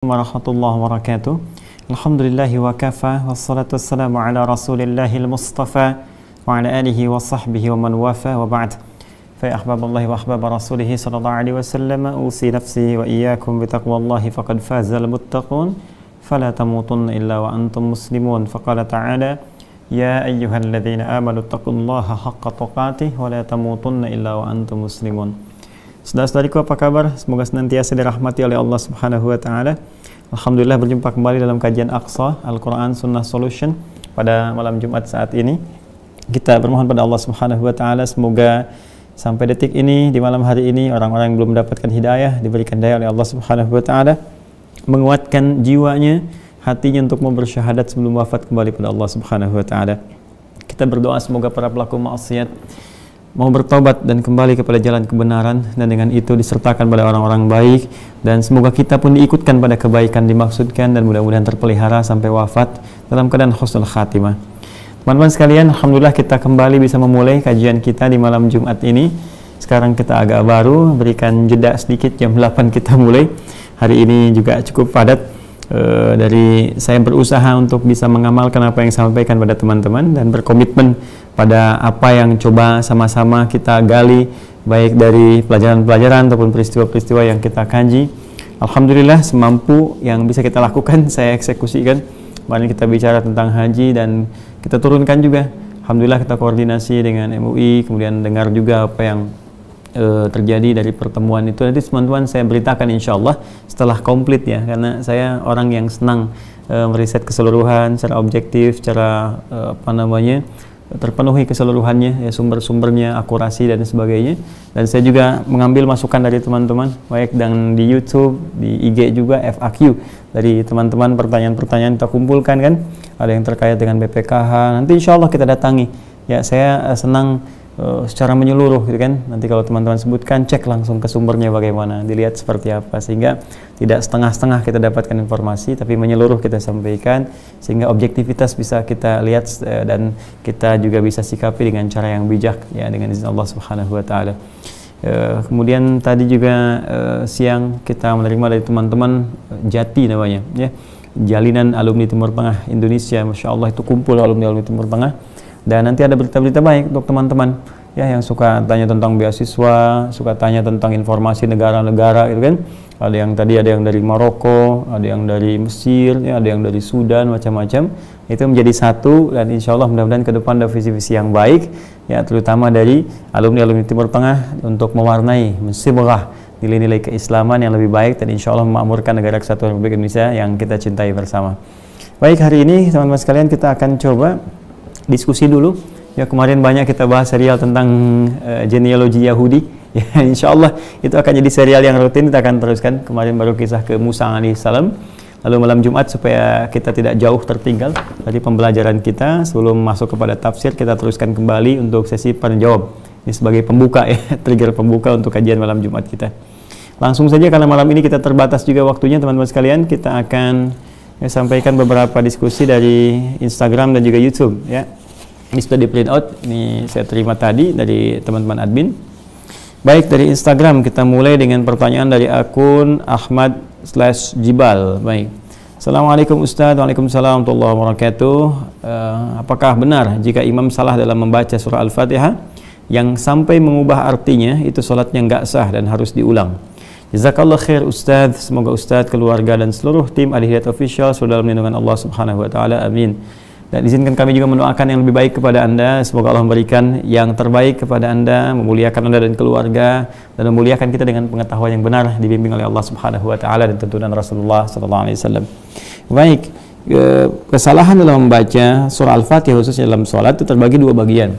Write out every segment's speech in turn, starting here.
Warahmatullahi wabarakatuh. Alhamdulillahi wa kafa wassalatu wassalamu ala Rasulillahil Mustafa wa ala alihi wa sahbihi wa man wafa wa ba'd. Fa ya ahbaballahi wa ahbab rasulih sallallahu alaihi wasallam, usi nafsi wa iyyakum bi taqwallahi faqad fazal muttaqun fala tamutunna illa wa antum muslimun. Faqala ta'ala ya ayyuhalladzina amanu taqullaha haqqa tuqatih wa la tamutunna illa wa antum muslimun. Saudara-saudariku, apa kabar? Semoga senantiasa dirahmati oleh Allah Subhanahu wa taala. Alhamdulillah berjumpa kembali dalam kajian Aqsa Al-Qur'an Sunnah Solution pada malam Jumat saat ini. Kita bermohon pada Allah Subhanahu wa taala semoga sampai detik ini, di malam hari ini, orang-orang yang belum mendapatkan hidayah diberikan daya oleh Allah Subhanahu wa taala, menguatkan jiwanya, hatinya untuk mau bersyahadat sebelum wafat kembali pada Allah Subhanahu wa taala. Kita berdoa semoga para pelaku maksiat mau bertobat dan kembali kepada jalan kebenaran, dan dengan itu disertakan pada orang-orang baik, dan semoga kita pun diikutkan pada kebaikan dimaksudkan, dan mudah-mudahan terpelihara sampai wafat dalam keadaan husnul khatimah. Teman-teman sekalian, alhamdulillah kita kembali bisa memulai kajian kita di malam Jumat ini. Sekarang kita agak baru, berikan jeda sedikit, jam 8 kita mulai. Hari ini juga cukup padat. Dari saya berusaha untuk bisa mengamalkan apa yang saya sampaikan pada teman-teman dan berkomitmen pada apa yang coba sama-sama kita gali, baik dari pelajaran-pelajaran ataupun peristiwa-peristiwa yang kita kaji. Alhamdulillah semampu yang bisa kita lakukan saya eksekusikan. Kemarin kita bicara tentang haji dan kita turunkan juga. Alhamdulillah kita koordinasi dengan MUI, kemudian dengar juga apa yang terjadi dari pertemuan itu. Nanti teman-teman saya beritakan insya Allah setelah komplit ya, karena saya orang yang senang meriset keseluruhan secara objektif, secara terpenuhi keseluruhannya ya, sumber-sumbernya, akurasi dan sebagainya. Dan saya juga mengambil masukan dari teman-teman baik dan di YouTube, di IG juga FAQ dari teman-teman, pertanyaan-pertanyaan kita kumpulkan kan, ada yang terkait dengan BPKH, nanti insya Allah kita datangi ya. Saya senang secara menyeluruh gitu kan. Nanti kalau teman-teman sebutkan, cek langsung ke sumbernya bagaimana, dilihat seperti apa, sehingga tidak setengah-setengah kita dapatkan informasi, tapi menyeluruh kita sampaikan, sehingga objektivitas bisa kita lihat dan kita juga bisa sikapi dengan cara yang bijak ya, dengan izin Allah Subhanahu wa taala. Kemudian tadi juga siang kita menerima dari teman-teman Jati namanya ya, Jalinan Alumni Timur Tengah Indonesia. Masya Allah, itu kumpul alumni-alumni Timur Tengah. Dan nanti ada berita-berita baik untuk teman-teman ya, yang suka tanya tentang beasiswa, suka tanya tentang informasi negara-negara gitu kan. Ada yang dari Maroko, ada yang dari Mesir ya, ada yang dari Sudan, macam-macam. Itu menjadi satu, dan insya Allah mudah-mudahan ke depan ada visi-visi yang baik ya, terutama dari alumni-alumni Timur Tengah untuk mewarnai, mensibrah nilai-nilai keislaman yang lebih baik, dan insya Allah memakmurkan negara kesatuan Republik Indonesia yang kita cintai bersama. Baik, hari ini teman-teman sekalian kita akan coba diskusi dulu ya. Kemarin banyak kita bahas serial tentang genealogi Yahudi ya, insya Allah itu akan jadi serial yang rutin kita akan teruskan. Kemarin baru kisah ke Musa alaihissalam, lalu malam Jumat supaya kita tidak jauh tertinggal dari pembelajaran kita, sebelum masuk kepada tafsir kita teruskan kembali untuk sesi penjawab. Ini sebagai pembuka ya, trigger pembuka untuk kajian malam Jumat kita. Langsung saja, karena malam ini kita terbatas juga waktunya teman-teman sekalian, kita akan sampaikan beberapa diskusi dari Instagram dan juga YouTube ya. Ini sudah di print out, ini saya terima tadi dari teman-teman admin. Baik, dari Instagram kita mulai dengan pertanyaan dari akun Ahmad/Jibal. Baik, Assalamualaikum Ustaz. Waalaikumsalam warahmatullahi wabarakatuh. Apakah benar jika imam salah dalam membaca surah Al-Fatihah yang sampai mengubah artinya, itu sholatnya nggak sah dan harus diulang? Jazakallah khair Ustaz, semoga Ustaz, keluarga dan seluruh tim Al-Hidayat Official sudah dalam lindungan Allah Subhanahu wa taala, amin. Dan izinkan kami juga mendoakan yang lebih baik kepada Anda, semoga Allah memberikan yang terbaik kepada Anda, memuliakan Anda dan keluarga, dan memuliakan kita dengan pengetahuan yang benar, dibimbing oleh Allah Subhanahu wa taala dan tuntunan Rasulullah sallallahu alaihi wasallam. Baik, kesalahan dalam membaca surah Al-Fatihah khususnya dalam salat itu terbagi dua bagian.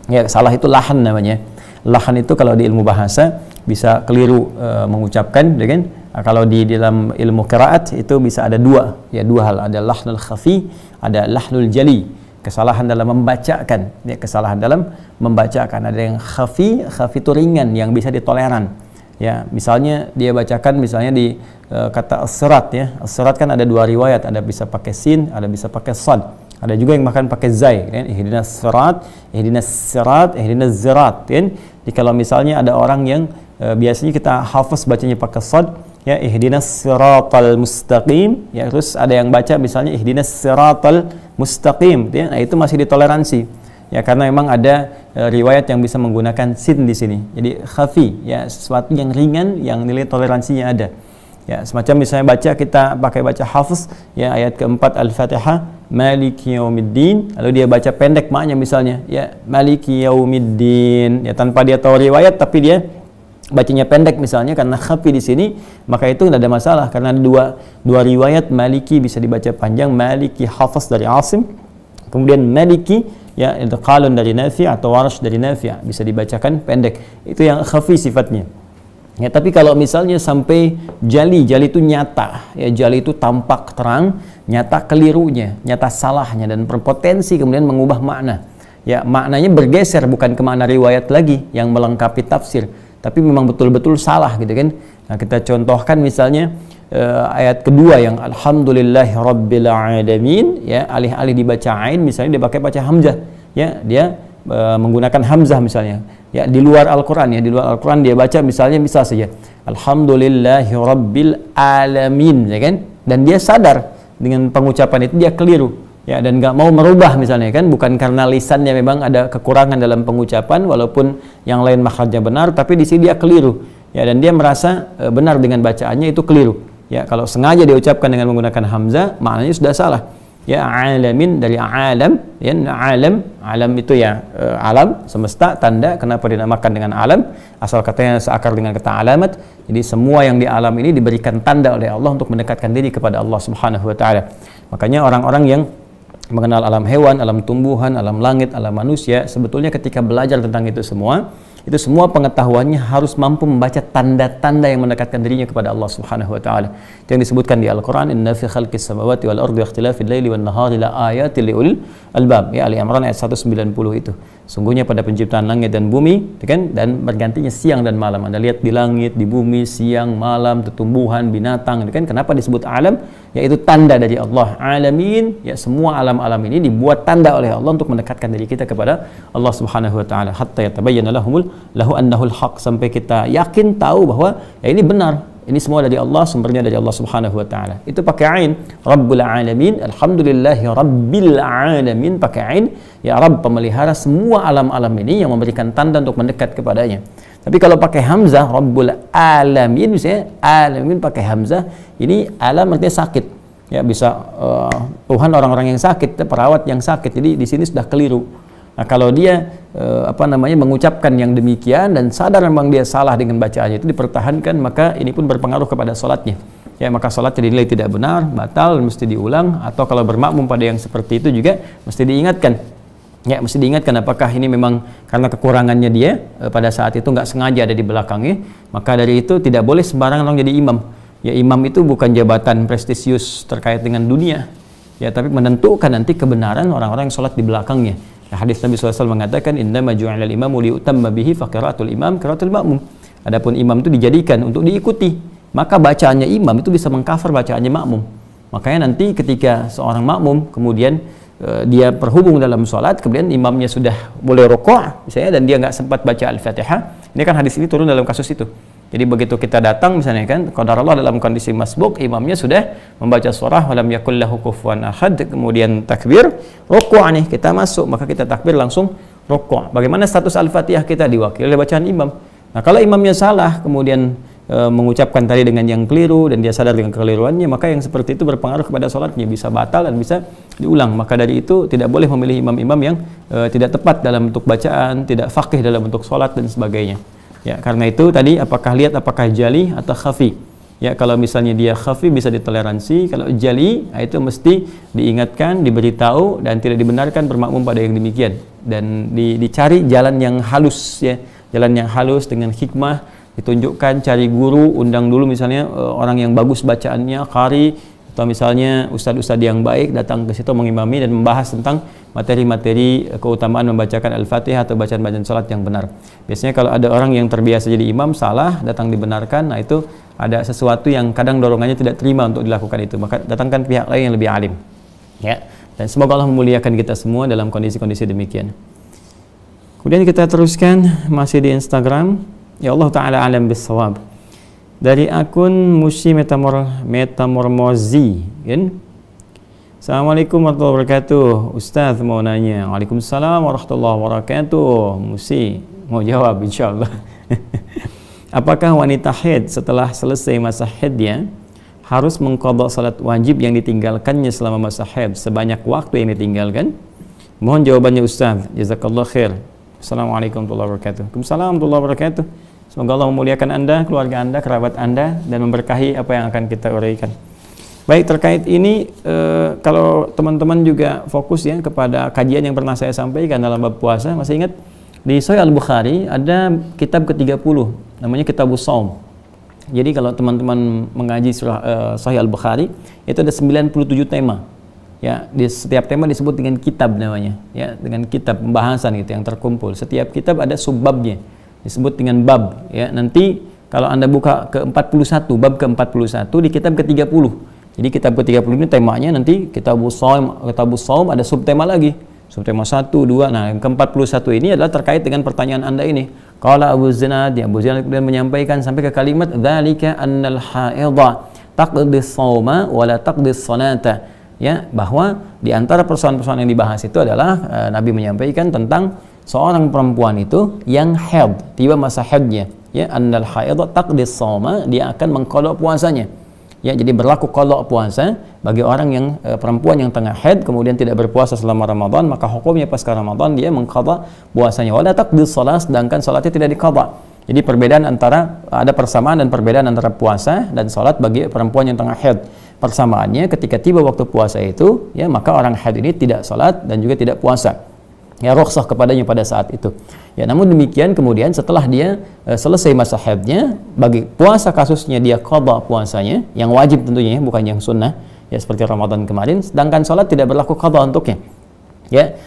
Ya, salah itu lahan namanya. Lahan itu kalau di ilmu bahasa bisa keliru mengucapkan, kan? Kalau di dalam ilmu qiraat itu bisa ada dua hal, ada lahnul khafi, ada lahnul jali, kesalahan dalam membacakan ya, kesalahan dalam membacakan. Ada yang khafi itu ringan yang bisa ditoleran ya, misalnya dia bacakan misalnya di kata as-sirat ya, as-sirat kan ada dua riwayat, ada bisa pakai sin, ada bisa pakai sad, ada juga yang bahkan pakai zai kan, ihdinas sirat, ihdinas sirat, ihdinas zirat kan. Jadi kalau misalnya ada orang yang biasanya kita hafaz bacanya pakai sad ya ihdinas siratal mustaqim, ya terus ada yang baca misalnya ihdinas siratal mustaqim, ya. Nah, itu masih ditoleransi. Ya karena memang ada riwayat yang bisa menggunakan sin di sini. Jadi khafi, ya sesuatu yang ringan yang nilai toleransinya ada. Ya, semacam misalnya kita pakai baca hafz, ya ayat keempat Al-Fatihah, Maliki Yaumiddin, lalu dia baca pendek maknya misalnya, ya Maliki Yaumiddin, ya tanpa dia tahu riwayat tapi dia bacanya pendek misalnya karena khafi di sini, maka itu tidak ada masalah karena dua riwayat Maliki bisa dibaca panjang, Maliki Hafs dari Asim, kemudian Maliki ya qalun dari Nafi' atau Warsh dari Nafi' bisa dibacakan pendek. Itu yang khafi sifatnya. Ya, tapi kalau misalnya sampai jali itu nyata, ya jali itu tampak terang, nyata kelirunya, nyata salahnya dan berpotensi kemudian mengubah makna. Ya, maknanya bergeser bukan ke makna riwayat lagi yang melengkapi tafsir, tapi memang betul-betul salah gitu kan. Nah, kita contohkan misalnya ayat kedua yang alhamdulillahi rabbil alamin, ya alih-alih dibaca ain misalnya dia pakai baca hamzah, ya dia menggunakan hamzah misalnya. Ya di luar Al-Qur'an, ya di luar Al-Qur'an dia baca misalnya bisa saja alhamdulillahi rabbil alamin, ya kan? Dan dia sadar dengan pengucapan itu dia keliru. Ya, dan nggak mau merubah misalnya kan, bukan karena lisannya memang ada kekurangan dalam pengucapan walaupun yang lain makhrajnya benar, tapi di sini dia keliru. Ya, dan dia merasa benar dengan bacaannya itu keliru. Ya, kalau sengaja diucapkan dengan menggunakan hamzah, maknanya sudah salah. Ya, alamin dari alam, ya alam itu ya alam semesta, tanda. Kenapa dinamakan dengan alam? Asal katanya seakar dengan kata alamat. Jadi semua yang di alam ini diberikan tanda oleh Allah untuk mendekatkan diri kepada Allah Subhanahu wa taala. Makanya orang-orang yang mengenal alam hewan, alam tumbuhan, alam langit, alam manusia, sebetulnya ketika belajar tentang itu semua pengetahuannya harus mampu membaca tanda-tanda yang mendekatkan dirinya kepada Allah Subhanahu wa taala. Itu yang disebutkan di Al-Qur'an, inna fi khalqis samawati wal ardi wa ikhtilafil laili wan nahari la ayatil liul albab. Ya, Ali Imran ayat 190 itu. Sungguhnya pada penciptaan langit dan bumi, kan, dan bergantinya siang dan malam. Anda lihat di langit, di bumi, siang, malam, tumbuhan, binatang, kan. Kenapa disebut alam? Yaitu tanda dari Allah. Alamin, ya semua alam-alam ini dibuat tanda oleh Allah untuk mendekatkan diri kita kepada Allah Subhanahu wa taala. Hatta yatabayyana lahu annahul haq, sampai kita yakin tahu bahwa ya ini benar. Ini semua dari Allah, sumbernya dari Allah Subhanahu wa taala. Itu pakai ain, Rabbul alamin, alhamdulillahi rabbil alamin, pakai ain, ya Rabb pemelihara semua alam-alam ini yang memberikan tanda untuk mendekat kepadanya. Tapi kalau pakai hamzah, Rabbul alamin, misalnya alamin pakai hamzah, ini alam artinya sakit. Ya bisa Tuhan orang-orang yang sakit, perawat yang sakit. Jadi di sini sudah keliru. Nah, kalau dia mengucapkan yang demikian dan sadar memang dia salah dengan bacaannya itu dipertahankan, maka ini pun berpengaruh kepada sholatnya. Ya, maka sholatnya dinilai tidak benar, batal, mesti diulang. Atau kalau bermakmum pada yang seperti itu juga mesti diingatkan. Ya, mesti diingatkan apakah ini memang karena kekurangannya dia pada saat itu nggak sengaja ada di belakangnya. Maka dari itu tidak boleh sembarangan orang jadi imam. Ya, imam itu bukan jabatan prestisius terkait dengan dunia. Ya, tapi menentukan nanti kebenaran orang-orang yang sholat di belakangnya. Hadis Nabi SAW mengatakan innama ju'ilal imamu liutamma bihi fa qiraatul imam qiraatul ma'mum. Adapun imam itu dijadikan untuk diikuti, maka bacaannya imam itu bisa mengcover bacaannya makmum. Makanya nanti ketika seorang makmum kemudian dia berhubung dalam sholat, kemudian imamnya sudah boleh rukuk misalnya dan dia nggak sempat baca Al-Fatihah, ini kan hadis ini turun dalam kasus itu. Jadi begitu kita datang misalnya kan, qadarullah dalam kondisi masbuk, imamnya sudah membaca surah walam yakul lahu kufuwan ahad, kemudian takbir, rukuk nih, kita masuk, maka kita takbir langsung rukuk. Bagaimana status Al-Fatihah kita diwakili oleh bacaan imam. Nah, kalau imamnya salah kemudian mengucapkan tadi dengan yang keliru dan dia sadar dengan kekeliruannya, maka yang seperti itu berpengaruh kepada sholatnya, bisa batal dan bisa diulang. Maka dari itu tidak boleh memilih imam-imam yang tidak tepat dalam bentuk bacaan, tidak faqih dalam bentuk sholat dan sebagainya. Ya, karena itu tadi apakah jali atau khafi. Ya, kalau misalnya dia khafi bisa ditoleransi, kalau jali itu mesti diingatkan, diberitahu dan tidak dibenarkan bermakmum pada yang demikian. Dan dicari jalan yang halus, ya, jalan yang halus dengan hikmah, ditunjukkan, cari guru, undang dulu misalnya orang yang bagus bacaannya, qari, atau misalnya ustadz-ustadz yang baik datang ke situ mengimami dan membahas tentang materi-materi keutamaan membacakan Al-Fatihah atau bacaan-bacaan salat yang benar. Biasanya kalau ada orang yang terbiasa jadi imam salah, datang dibenarkan, nah itu ada sesuatu yang kadang dorongannya tidak terima untuk dilakukan itu, maka datangkan pihak lain yang lebih alim. Ya, dan semoga Allah memuliakan kita semua dalam kondisi-kondisi demikian. Kemudian kita teruskan masih di Instagram. Ya Allah Ta'ala alam bisawab. Dari akun Musi Metamormozi, kan? Assalamualaikum warahmatullahi wabarakatuh. Ustaz mau nanya. Waalaikumsalam warahmatullahi wabarakatuh. Musi mau jawab insyaallah. Apakah wanita haid setelah selesai masa haidnya harus mengqadha salat wajib yang ditinggalkannya selama masa haid sebanyak waktu yang ditinggalkan? Mohon jawabannya Ustaz. Jazakallah khair. Assalamualaikum warahmatullahi wabarakatuh. Waalaikumsalam warahmatullahi wabarakatuh. Semoga Allah memuliakan Anda, keluarga Anda, kerabat Anda, dan memberkahi apa yang akan kita uraikan. Baik, terkait ini, kalau teman-teman juga fokus ya kepada kajian yang pernah saya sampaikan dalam bab puasa, masih ingat? Di Sahih Al-Bukhari ada kitab ke-30, namanya Kitabus Shaum. Jadi kalau teman-teman mengaji surah Sahih Al-Bukhari, itu ada 97 tema. Ya, di setiap tema disebut dengan kitab namanya, ya, dengan kitab pembahasan gitu yang terkumpul. Setiap kitab ada subbabnya, disebut dengan bab, ya. Nanti kalau Anda buka ke-41, bab ke-41 di kitab ke-30. Jadi kitab ke-30 ini temanya nanti Kitabus Shaum ada subtema lagi. Subtema 1, 2. Nah, yang ke-41 ini adalah terkait dengan pertanyaan Anda ini. Qala Abu Zinad, ya, Abu Zinad kemudian menyampaikan sampai ke kalimat dzalika annal haidha taqdis shauma wa la taqdis salata. Ya, bahwa di antara persoalan-persoalan yang dibahas itu adalah Nabi menyampaikan tentang seorang perempuan itu yang haid, tiba masa haidnya, ya, annal haidha taqdis shauma, dia akan mengqadha puasanya. Ya, jadi berlaku qadha puasa bagi orang yang perempuan yang tengah haid kemudian tidak berpuasa selama Ramadan, maka hukumnya pasca Ramadan dia mengqadha puasanya. Wala taqdis shalah, sedangkan salatnya tidak diqadha. Jadi perbedaan antara, ada persamaan dan perbedaan antara puasa dan salat bagi perempuan yang tengah haid. Persamaannya ketika tiba waktu puasa itu, ya, maka orang haid ini tidak salat dan juga tidak puasa. Ya, rukhsah kepadanya pada saat itu. Ya, namun demikian kemudian setelah dia selesai masa haidnya, bagi puasa kasusnya dia qadha puasanya, yang wajib tentunya ya, bukan yang sunnah, ya seperti Ramadan kemarin, sedangkan salat tidak berlaku qadha untuknya. Ya,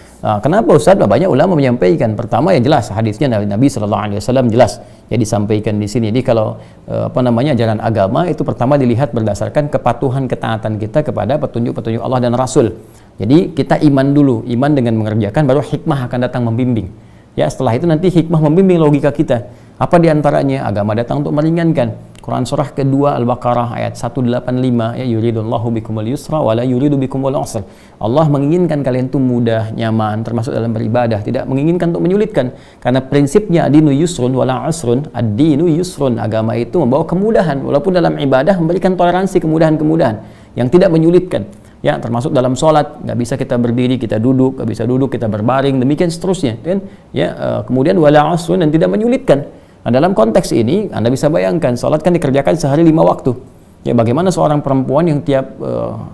kenapa Ustaz? Banyak ulama menyampaikan. Pertama ya jelas hadisnya Nabi sallallahu alaihi wasallam jelas ya disampaikan di sini. Jadi kalau ajaran agama itu pertama dilihat berdasarkan kepatuhan ketaatan kita kepada petunjuk-petunjuk Allah dan Rasul. Jadi kita iman dulu, iman dengan mengerjakan, baru hikmah akan datang membimbing. Ya, setelah itu nanti hikmah membimbing logika kita. Apa diantaranya? Agama datang untuk meringankan. Quran surah kedua Al-Baqarah ayat 185, ya, yuridullahu bikumul yusra wa la yuridu bikumul usra. Allah menginginkan kalian itu mudah, nyaman, termasuk dalam beribadah, tidak menginginkan untuk menyulitkan. Karena prinsipnya ad-dinu yusrun wa la usrun, ad-dinu yusrun, agama itu membawa kemudahan, walaupun dalam ibadah memberikan toleransi kemudahan-kemudahan yang tidak menyulitkan. Ya, termasuk dalam sholat, nggak bisa kita berdiri, kita duduk, nggak bisa duduk, kita berbaring, demikian seterusnya, kan? Ya, kemudian wala usrun, dan tidak menyulitkan. Nah, dalam konteks ini, Anda bisa bayangkan, sholat kan dikerjakan sehari 5 waktu. Ya, bagaimana seorang perempuan yang tiap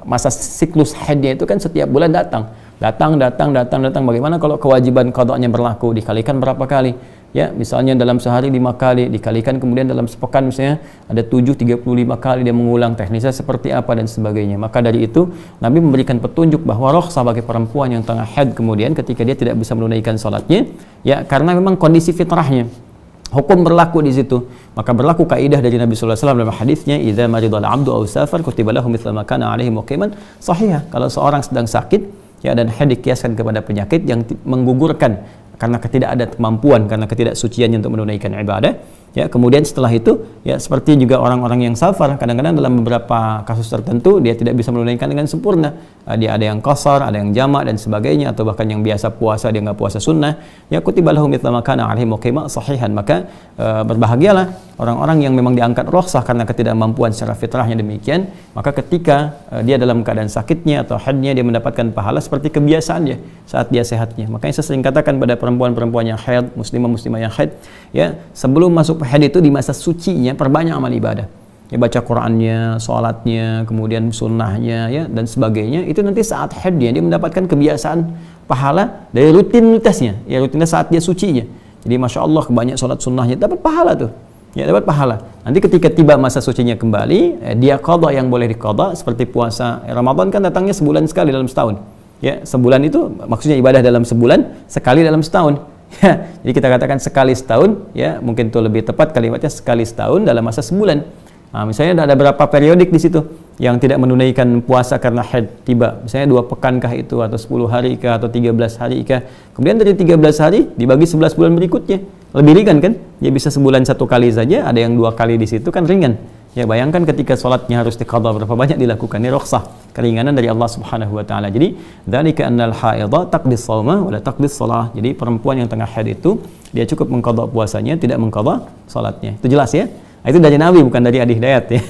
masa siklus haidnya itu kan setiap bulan datang. Bagaimana kalau kewajiban qadha'nya berlaku, dikalikan berapa kali? Ya, misalnya dalam sehari 5 kali, dikalikan kemudian dalam sepekan misalnya ada 35 kali dia mengulang, teknisnya seperti apa dan sebagainya. Maka dari itu Nabi memberikan petunjuk bahwa rukhsah bagi perempuan yang tengah haid kemudian ketika dia tidak bisa menunaikan salatnya, ya, karena memang kondisi fitrahnya. Hukum berlaku di situ. Maka berlaku kaidah dari Nabi sallallahu alaihi wasallam dalam hadisnya, idza maridal 'abdu aw safar kutiba lahu mithla ma kana 'alaihi muqiman. Sahih, kalau seorang sedang sakit, ya, dan haid dikiaskan kepada penyakit yang menggugurkan karena tidak ada kemampuan, karena ketidaksuciannya untuk menunaikan ibadah. Ya, kemudian setelah itu, ya, seperti juga orang-orang yang safar, kadang-kadang dalam beberapa kasus tertentu dia tidak bisa menunaikan dengan sempurna. Dia ada yang qasar, ada yang jamak dan sebagainya, atau bahkan yang biasa puasa dia nggak puasa sunnah. Ya, kutiba lahu mithla ma kana 'alaihi muqima sahihan. Maka berbahagialah orang-orang yang memang diangkat rukhsah karena ketidakmampuan secara fitrahnya demikian. Maka ketika dia dalam keadaan sakitnya atau haidnya, dia mendapatkan pahala seperti kebiasaannya saat dia sehatnya. Makanya saya sering katakan pada perempuan-perempuan yang haid, muslimah-muslimah yang haid, ya, sebelum masuk haid itu di masa sucinya perbanyak amal ibadah. Ya, baca Qur'annya, sholatnya, kemudian sunnahnya, ya, dan sebagainya. Itu nanti saat haidnya dia mendapatkan kebiasaan pahala dari rutinitasnya, ya, rutinitas saat dia sucinya. Jadi masya Allah banyak sholat sunnahnya, dapat pahala tuh. Ya, dapat pahala. Nanti ketika tiba masa sucinya kembali, dia qadha yang boleh diqadha seperti puasa. Ramadan kan datangnya sebulan sekali dalam setahun. Ya, sebulan itu maksudnya ibadah dalam sebulan, sekali dalam setahun. Ya, jadi kita katakan sekali setahun, ya, mungkin itu lebih tepat kalimatnya sekali setahun dalam masa sebulan. Nah, misalnya ada berapa periodik di situ yang tidak menunaikan puasa karena haid tiba. Misalnya 2 pekan kah itu, atau 10 hari kah, atau 13 hari kah. Kemudian dari 13 hari dibagi 11 bulan berikutnya. lebih ringan kan? Ya bisa sebulan 1 kali saja, ada yang 2 kali di situ kan ringan. Ya bayangkan ketika sholatnya harus diqadha, berapa banyak dilakukan. Ini rukhsah, keringanan dari Allah Subhanahu wa taala. Jadi dzalika annal haidha taqdis shauma wa la taqdis shalah. Jadi perempuan yang tengah haid itu dia cukup mengqadha puasanya, tidak mengqadha salatnya. Itu jelas ya? Nah, itu dari Nabi, bukan dari Adi Hidayat ya.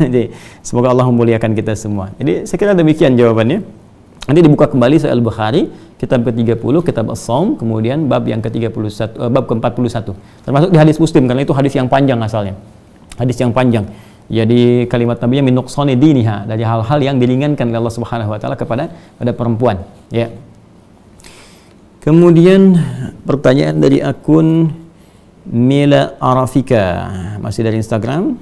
Jadi semoga Allah memuliakan kita semua. Jadi saya kira demikian jawabannya. Nanti dibuka kembali Sahih Al-Bukhari, kitab ke-30, kitab As-Shaum, kemudian bab yang ke-31, bab ke-41. Termasuk di hadis Muslim, karena itu hadis yang panjang asalnya. Hadis yang panjang. Jadi kalimat Nabi min nuqsani diniha, dari hal-hal yang diringankan oleh Allah Subhanahu wa taala kepada perempuan, ya. Kemudian pertanyaan dari akun Mila Arafika, masih dari Instagram.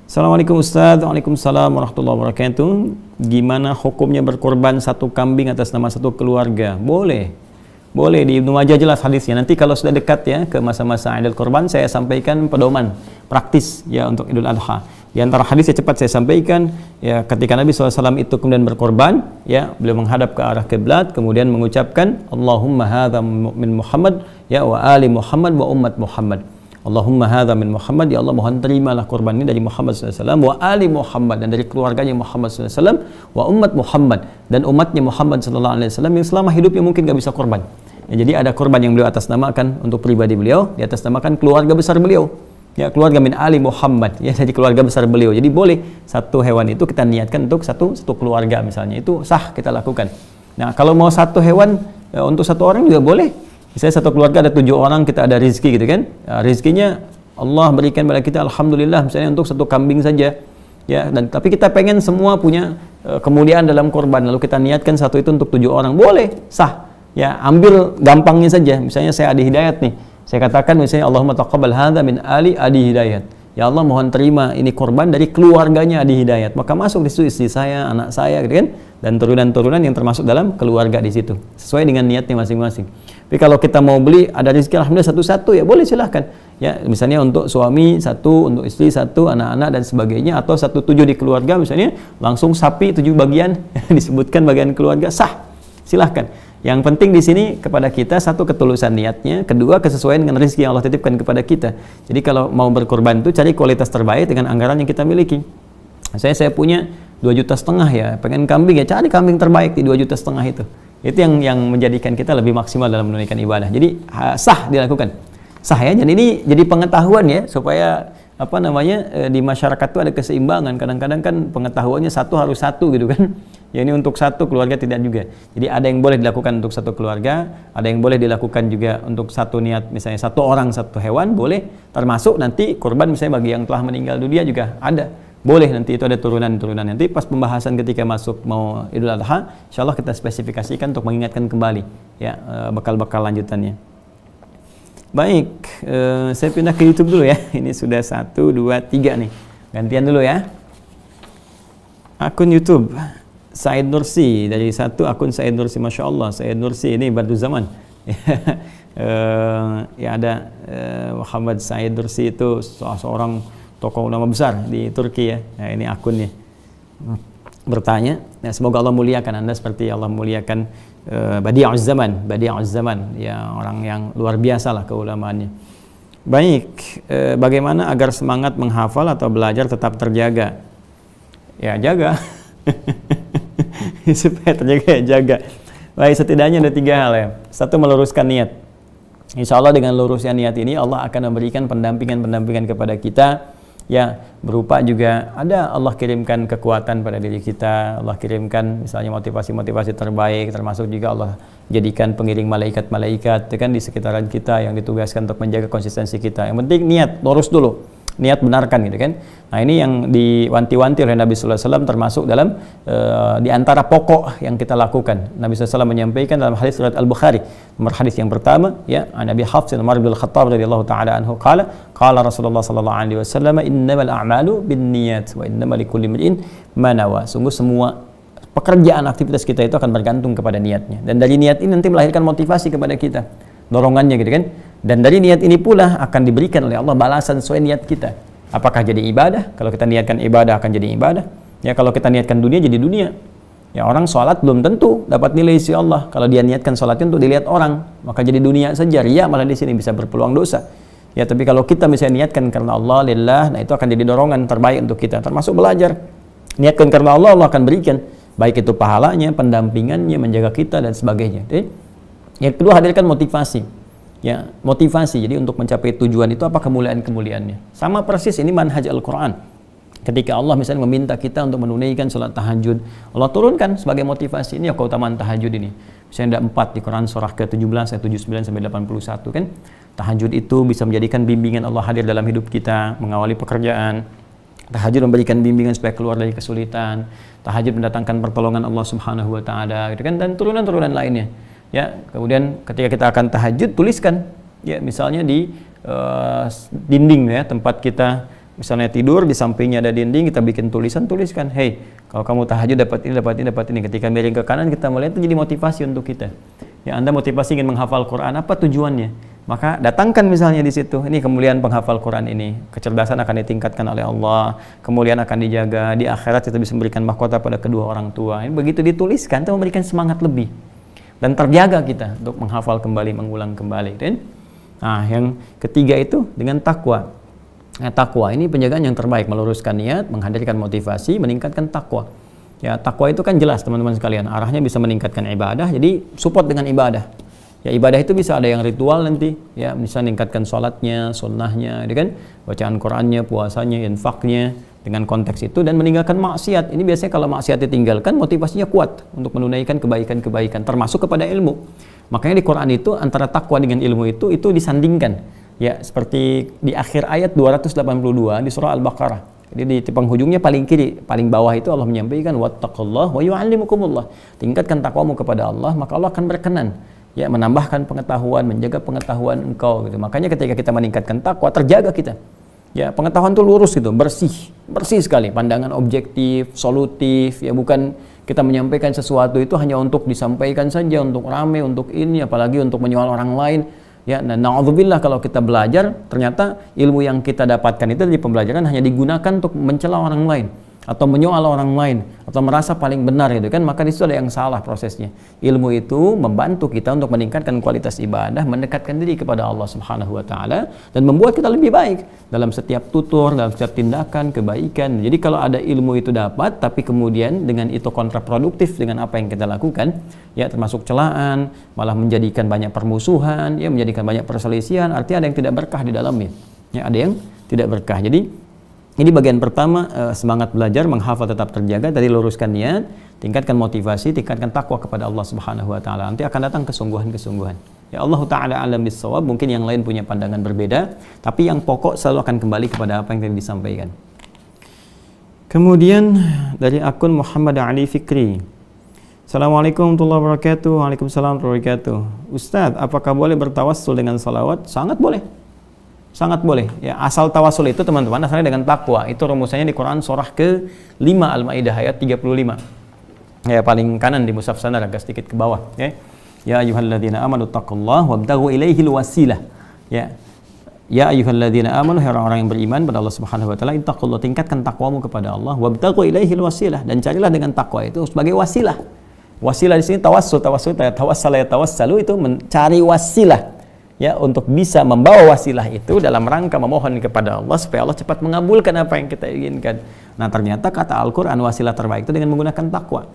Assalamualaikum Ustaz. Waalaikumsalam warahmatullahi wabarakatuh. Gimana hukumnya berkorban 1 kambing atas nama 1 keluarga? Boleh. Boleh, di Ibnu Majah jelas hadisnya. Nanti kalau sudah dekat ya ke masa-masa Idul Kurban, saya sampaikan pedoman praktis ya untuk Idul Adha. Di antara hadis yang cepat saya sampaikan ya, ketika Nabi SAW itu kemudian berkorban ya, beliau menghadap ke arah kiblat, kemudian mengucapkan Allahumma hadza min Muhammad ya wa ali Muhammad wa ummat Muhammad. Allahumma hadza min Muhammad, ya Allah mohon terimalah korban ini dari Muhammad SAW, wa ali Muhammad, dan dari keluarganya Muhammad SAW, wa ummat Muhammad, dan umatnya Muhammad SAW yang selama hidupnya mungkin gak bisa korban. Ya, jadi ada korban yang beliau atasnamakan untuk pribadi beliau, di atasnamakan keluarga besar beliau. Ya, keluarga min ali Muhammad, ya, jadi keluarga besar beliau. Jadi boleh 1 hewan itu kita niatkan untuk satu keluarga misalnya, itu sah kita lakukan. Nah, kalau mau 1 hewan untuk 1 orang juga boleh. Misalnya 1 keluarga ada 7 orang, kita ada rezeki gitu kan. Nah, rezekinya Allah berikan kepada kita alhamdulillah misalnya untuk 1 kambing saja. Ya, dan tapi kita pengen semua punya kemuliaan dalam korban, lalu kita niatkan 1 itu untuk 7 orang, boleh, sah. Ya, ambil gampangnya saja. Misalnya saya Adi Hidayat nih. Saya katakan misalnya Allahumma taqabbal hadza min ali Adi Hidayat. Ya Allah mohon terima ini korban dari keluarganya Adi Hidayat. Maka masuk di situ istri saya, anak saya gitu kan, dan turunan-turunan yang termasuk dalam keluarga di situ. Sesuai dengan niatnya masing-masing. Tapi kalau kita mau beli ada rezeki alhamdulillah 1-1 ya boleh silahkan. Ya, misalnya untuk suami 1, untuk istri 1, anak-anak dan sebagainya, atau 1/7 di keluarga misalnya langsung sapi 7 bagian disebutkan bagian keluarga, sah. Silahkan. Yang penting di sini kepada kita 1 ketulusan niatnya, 2 kesesuaian dengan rezeki yang Allah titipkan kepada kita. Jadi kalau mau berkorban itu cari kualitas terbaik dengan anggaran yang kita miliki. Saya punya 2,5 juta ya, pengen kambing ya cari kambing terbaik di 2,5 juta itu. Itu yang menjadikan kita lebih maksimal dalam menunaikan ibadah. Jadi sah dilakukan. Sah ya. Dan ini jadi pengetahuan ya supaya di masyarakat itu ada keseimbangan. Kadang-kadang kan pengetahuannya 1 harus 1 gitu kan. Ya ini untuk 1 keluarga tidak juga. Jadi ada yang boleh dilakukan untuk 1 keluarga, ada yang boleh dilakukan juga untuk 1 niat, misalnya 1 orang 1 hewan boleh, termasuk nanti korban misalnya bagi yang telah meninggal dunia juga ada. Boleh, nanti itu ada turunan-turunan. Nanti pas pembahasan ketika masuk mau Idul Adha, insyaallah kita spesifikasikan untuk mengingatkan kembali ya bekal-bekal lanjutannya. Baik, saya pindah ke YouTube dulu ya. Ini sudah 1, 2, 3 nih. Gantian dulu ya. Akun YouTube Said Nursi, dari 1 akun Said Nursi, Masya Allah, Said Nursi ini Badru Zaman. Ya ada Muhammad Said Nursi itu seorang tokoh ulama besar di Turki ya. Nah, ini akunnya. Bertanya, ya, semoga Allah muliakan Anda seperti Allah muliakan Badi'uz Zaman, ya orang yang luar biasa lah keulamaannya. Baik, bagaimana agar semangat menghafal atau belajar tetap terjaga? Ya jaga. Supaya terjaga ya jaga. Baik, setidaknya ada 3 hal ya. 1, meluruskan niat. Insya Allah dengan lurusnya niat ini Allah akan memberikan pendampingan kepada kita ya, berupa juga ada Allah kirimkan kekuatan pada diri kita, Allah kirimkan misalnya motivasi-motivasi terbaik, termasuk juga Allah jadikan pengiring malaikat-malaikat kan di sekitaran kita yang ditugaskan untuk menjaga konsistensi kita. Yang penting niat, lurus dulu, niat benarkan gitu kan. Nah ini yang diwanti-wanti oleh Nabi Sallallahu Alaihi Wasallam, termasuk dalam di antara pokok yang kita lakukan. Nabi Sallallahu Alaihi Wasallam menyampaikan dalam hadis riwayat Al-Bukhari, nomor hadis yang pertama ya, Nabi Hafs bin Umar bin Khattab radhiyallahu taala anhu qala Rasulullah sallallahu alaihi wasallam innamal a'malu binniyat wa innamal likulli imrin ma nawa. Sungguh semua pekerjaan aktivitas kita itu akan bergantung kepada niatnya, dan dari niat ini nanti melahirkan motivasi kepada kita, dorongannya gitu kan. Dan dari niat ini pula akan diberikan oleh Allah balasan sesuai niat kita. Apakah jadi ibadah? Kalau kita niatkan ibadah akan jadi ibadah. Ya kalau kita niatkan dunia jadi dunia. Ya orang sholat belum tentu dapat nilai isi Allah. Kalau dia niatkan sholatnya untuk dilihat orang, maka jadi dunia saja, riya malah di sini bisa berpeluang dosa. Ya tapi kalau kita misalnya niatkan karena Allah, lillah, nah itu akan jadi dorongan terbaik untuk kita. Termasuk belajar. Niatkan karena Allah, Allah akan berikan. Baik itu pahalanya, pendampingannya, menjaga kita dan sebagainya. Yang kedua, hadirkan motivasi. Ya, motivasi. Jadi untuk mencapai tujuan itu apa kemuliaan-kemuliaannya. Sama persis ini manhaj Al-Quran. Ketika Allah misalnya meminta kita untuk menunaikan sholat tahajud, Allah turunkan sebagai motivasi, ini ya keutamaan tahajud ini. Misalnya ada 4 di Quran surah ke-17 ayat 79 sampai 81 kan. Tahajud itu bisa menjadikan bimbingan Allah hadir dalam hidup kita, mengawali pekerjaan. Tahajud memberikan bimbingan supaya keluar dari kesulitan. Tahajud mendatangkan pertolongan Allah Subhanahu wa taala gitu kan, dan turunan-turunan lainnya. Ya, kemudian ketika kita akan tahajud, tuliskan ya misalnya di dinding ya tempat kita misalnya tidur, di sampingnya ada dinding, kita bikin tulisan, tuliskan, hey, kalau kamu tahajud dapat ini, dapat ini, dapat ini. Ketika miring ke kanan, kita melihat itu jadi motivasi untuk kita. Ya, Anda motivasi ingin menghafal Quran, apa tujuannya? Maka datangkan misalnya di situ, ini kemuliaan penghafal Quran ini, kecerdasan akan ditingkatkan oleh Allah, kemuliaan akan dijaga, di akhirat kita bisa memberikan mahkota pada kedua orang tua. Ini begitu dituliskan, itu memberikan semangat lebih. Dan terjaga kita untuk menghafal kembali, mengulang kembali. Dan, nah, yang ketiga itu dengan takwa. Nah, takwa ini penjagaan yang terbaik, meluruskan niat, menghadirkan motivasi, meningkatkan takwa. Ya, takwa itu kan jelas teman-teman sekalian, arahnya bisa meningkatkan ibadah, jadi support dengan ibadah. Ya, ibadah itu bisa ada yang ritual nanti, ya, bisa meningkatkan sholatnya, sunnahnya, ya kan, bacaan Qurannya, puasanya, infaknya, dengan konteks itu, dan meninggalkan maksiat. Ini biasanya kalau maksiat ditinggalkan, motivasinya kuat untuk menunaikan kebaikan-kebaikan, termasuk kepada ilmu. Makanya di Quran itu antara takwa dengan ilmu itu disandingkan. Ya, seperti di akhir ayat 282 di surah Al-Baqarah. Jadi di penghujungnya paling kiri, paling bawah itu Allah menyampaikan wattaqullah wa yu'allimukumullah. Tingkatkan takwamu kepada Allah, maka Allah akan berkenan ya menambahkan pengetahuan, menjaga pengetahuan engkau gitu. Makanya ketika kita meningkatkan takwa, terjaga kita. Ya, pengetahuan itu lurus gitu, bersih sekali, pandangan objektif, solutif, ya bukan kita menyampaikan sesuatu itu hanya untuk disampaikan saja, untuk rame, untuk ini, apalagi untuk menyoal orang lain. Ya, dan na'udzubillah kalau kita belajar, ternyata ilmu yang kita dapatkan itu di pembelajaran hanya digunakan untuk mencela orang lain atau menyoal orang lain atau merasa paling benar gitu kan, maka di situ ada yang salah prosesnya. Ilmu itu membantu kita untuk meningkatkan kualitas ibadah, mendekatkan diri kepada Allah Subhanahu wa taala dan membuat kita lebih baik dalam setiap tutur, dalam setiap tindakan kebaikan. Jadi kalau ada ilmu itu dapat tapi kemudian dengan itu kontraproduktif dengan apa yang kita lakukan, ya termasuk celaan, malah menjadikan banyak permusuhan, ya menjadikan banyak perselisihan, artinya ada yang tidak berkah di dalamnya. Ya, ada yang tidak berkah. Jadi ini bagian pertama, semangat belajar, menghafal tetap terjaga, tadi luruskan niat, tingkatkan motivasi, tingkatkan takwa kepada Allah Subhanahu wa taala. Nanti akan datang kesungguhan-kesungguhan. Ya, Allah taala alam bissawab, mungkin yang lain punya pandangan berbeda, tapi yang pokok selalu akan kembali kepada apa yang tadi disampaikan. Kemudian dari akun Muhammad Ali Fikri. Assalamualaikum warahmatullahi wabarakatuh. Waalaikumsalam warahmatullahi wabarakatuh. Ustadz, apakah boleh bertawassul dengan salawat? Sangat boleh. Sangat boleh. Ya, asal tawasul itu teman-teman asalnya dengan takwa. Itu rumusannya di Quran surah ke-5 Al-Maidah ayat 35. Ya, paling kanan di mushaf sana, agak sedikit ke bawah, ya. Ya ayyuhalladzina amanu taqullaha wabtaghu ilaihil wasilah. Ya. Ya ayyuhalladzina amanu, orang-orang yang beriman pada Allah Subhanahu wa taala, ittaqullaha, tingkatkan takwamu kepada Allah, wabtaghu ilaihil wasilah, dan carilah dengan takwa itu sebagai wasilah. Wasilah di sini tawassul tawassalu itu mencari wasilah. Ya, untuk bisa membawa wasilah itu dalam rangka memohon kepada Allah supaya Allah cepat mengabulkan apa yang kita inginkan. Nah, ternyata kata Al-Quran wasilah terbaik itu dengan menggunakan takwa.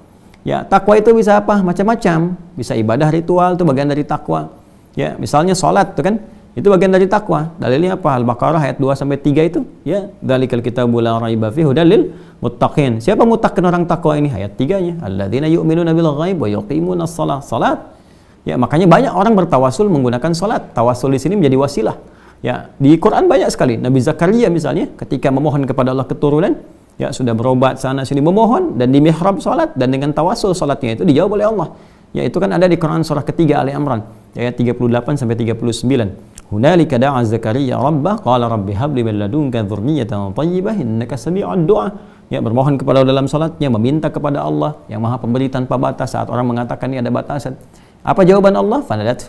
Ya, takwa itu bisa apa? Macam-macam. Bisa ibadah ritual, itu bagian dari takwa. Ya, misalnya sholat, itu kan? Itu bagian dari takwa. Dalilnya apa? Al-Baqarah ayat 2-3 itu. Ya, dzalikal kitabu la raiba fihi hudal lil muttaqin. Siapa muttaqin orang takwa ini? Ayat 3-nya. Alladzina yu'minuna bil ghaib wa yuqimunas shalah. Salat. Ya, makanya banyak orang bertawasul menggunakan salat. Tawasul di sini menjadi wasilah. Ya, di Quran banyak sekali. Nabi Zakaria misalnya ketika memohon kepada Allah keturunan, ya sudah berobat sana sini memohon dan di mihrab salat, dan dengan tawasul salatnya itu dijawab oleh Allah. Ya, itu kan ada di Quran surah ketiga Ali Imran ayat 38 sampai 39. Hunalika da'a Zakaria rabbah qala rabbi habli min ladunka dzurriyyatan thayyibah innaka sami'ud du'a. Ya, bermohon kepada Allah dalam salatnya, meminta kepada Allah yang Maha Pemberi tanpa batas saat orang mengatakan ini ada batasan. Apa jawaban Allah?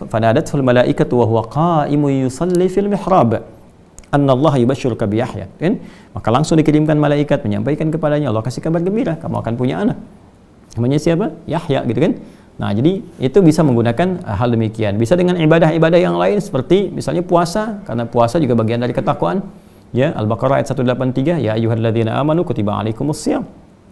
Fanadatul malaikatu wa huwa qa'imun yusalli fil mihrab. Annallaha yubashshiruka bi Yahya. Kan? Maka langsung dikirimkan malaikat menyampaikan kepadanya, Allah kasih kabar gembira, kamu akan punya anak. Namanya siapa? Yahya gitu kan. Nah, jadi itu bisa menggunakan hal demikian. Bisa dengan ibadah-ibadah yang lain seperti misalnya puasa, karena puasa juga bagian dari ketakwaan. Ya, Al-Baqarah ayat 183, ya ayyuhalladzina amanu kutiba alaikumusshiyam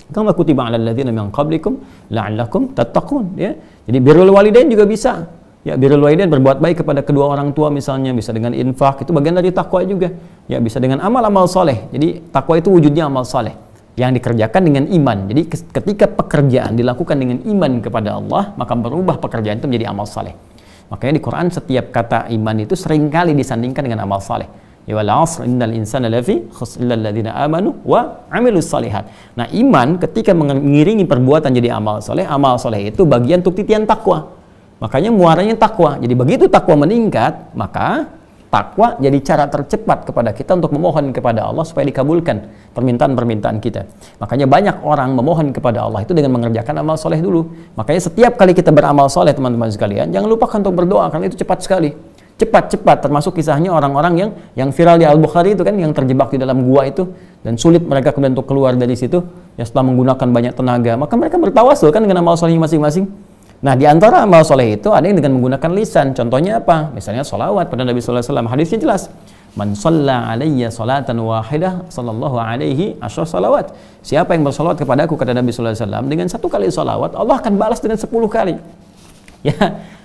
kama kutiba 'alal ladzina min qablikum la'allakum tattaqun, ya. Jadi birrul walidain juga bisa. Ya, birrul walidain berbuat baik kepada kedua orang tua misalnya, bisa dengan infak, itu bagian dari takwa juga. Ya, bisa dengan amal-amal soleh. Jadi takwa itu wujudnya amal soleh yang dikerjakan dengan iman. Jadi ketika pekerjaan dilakukan dengan iman kepada Allah, maka berubah pekerjaan itu menjadi amal soleh. Makanya di Quran setiap kata iman itu seringkali disandingkan dengan amal soleh. Ya wal 'asr innal insana lafi khusr illal ladzina amanu wa 'amilus shalihat. Nah, iman ketika mengiringi perbuatan jadi amal soleh itu bagian untuk titian takwa. Makanya muaranya takwa. Jadi begitu takwa meningkat, maka takwa jadi cara tercepat kepada kita untuk memohon kepada Allah supaya dikabulkan permintaan-permintaan kita. Makanya banyak orang memohon kepada Allah itu dengan mengerjakan amal soleh dulu. Makanya setiap kali kita beramal soleh, teman-teman sekalian, jangan lupakan untuk berdoa, karena itu cepat sekali. Cepat, termasuk kisahnya orang-orang yang viral di Al-Bukhari itu kan, yang terjebak di dalam gua itu dan sulit mereka kemudian untuk keluar dari situ ya setelah menggunakan banyak tenaga. Maka mereka bertawasul kan dengan amal soleh masing-masing. Nah, di antara amal soleh itu ada yang dengan menggunakan lisan. Contohnya apa? Misalnya sholawat pada Nabi sallallahu alaihi wasallam. Hadisnya jelas. Man shalla alayya salatan wahidah sallallahu alaihi asyra salawat. Siapa yang bersolawat kepadaku, kata Nabi sallallahu alaihi wasallam, dengan satu kali solawat, Allah akan balas dengan 10 kali. Ya,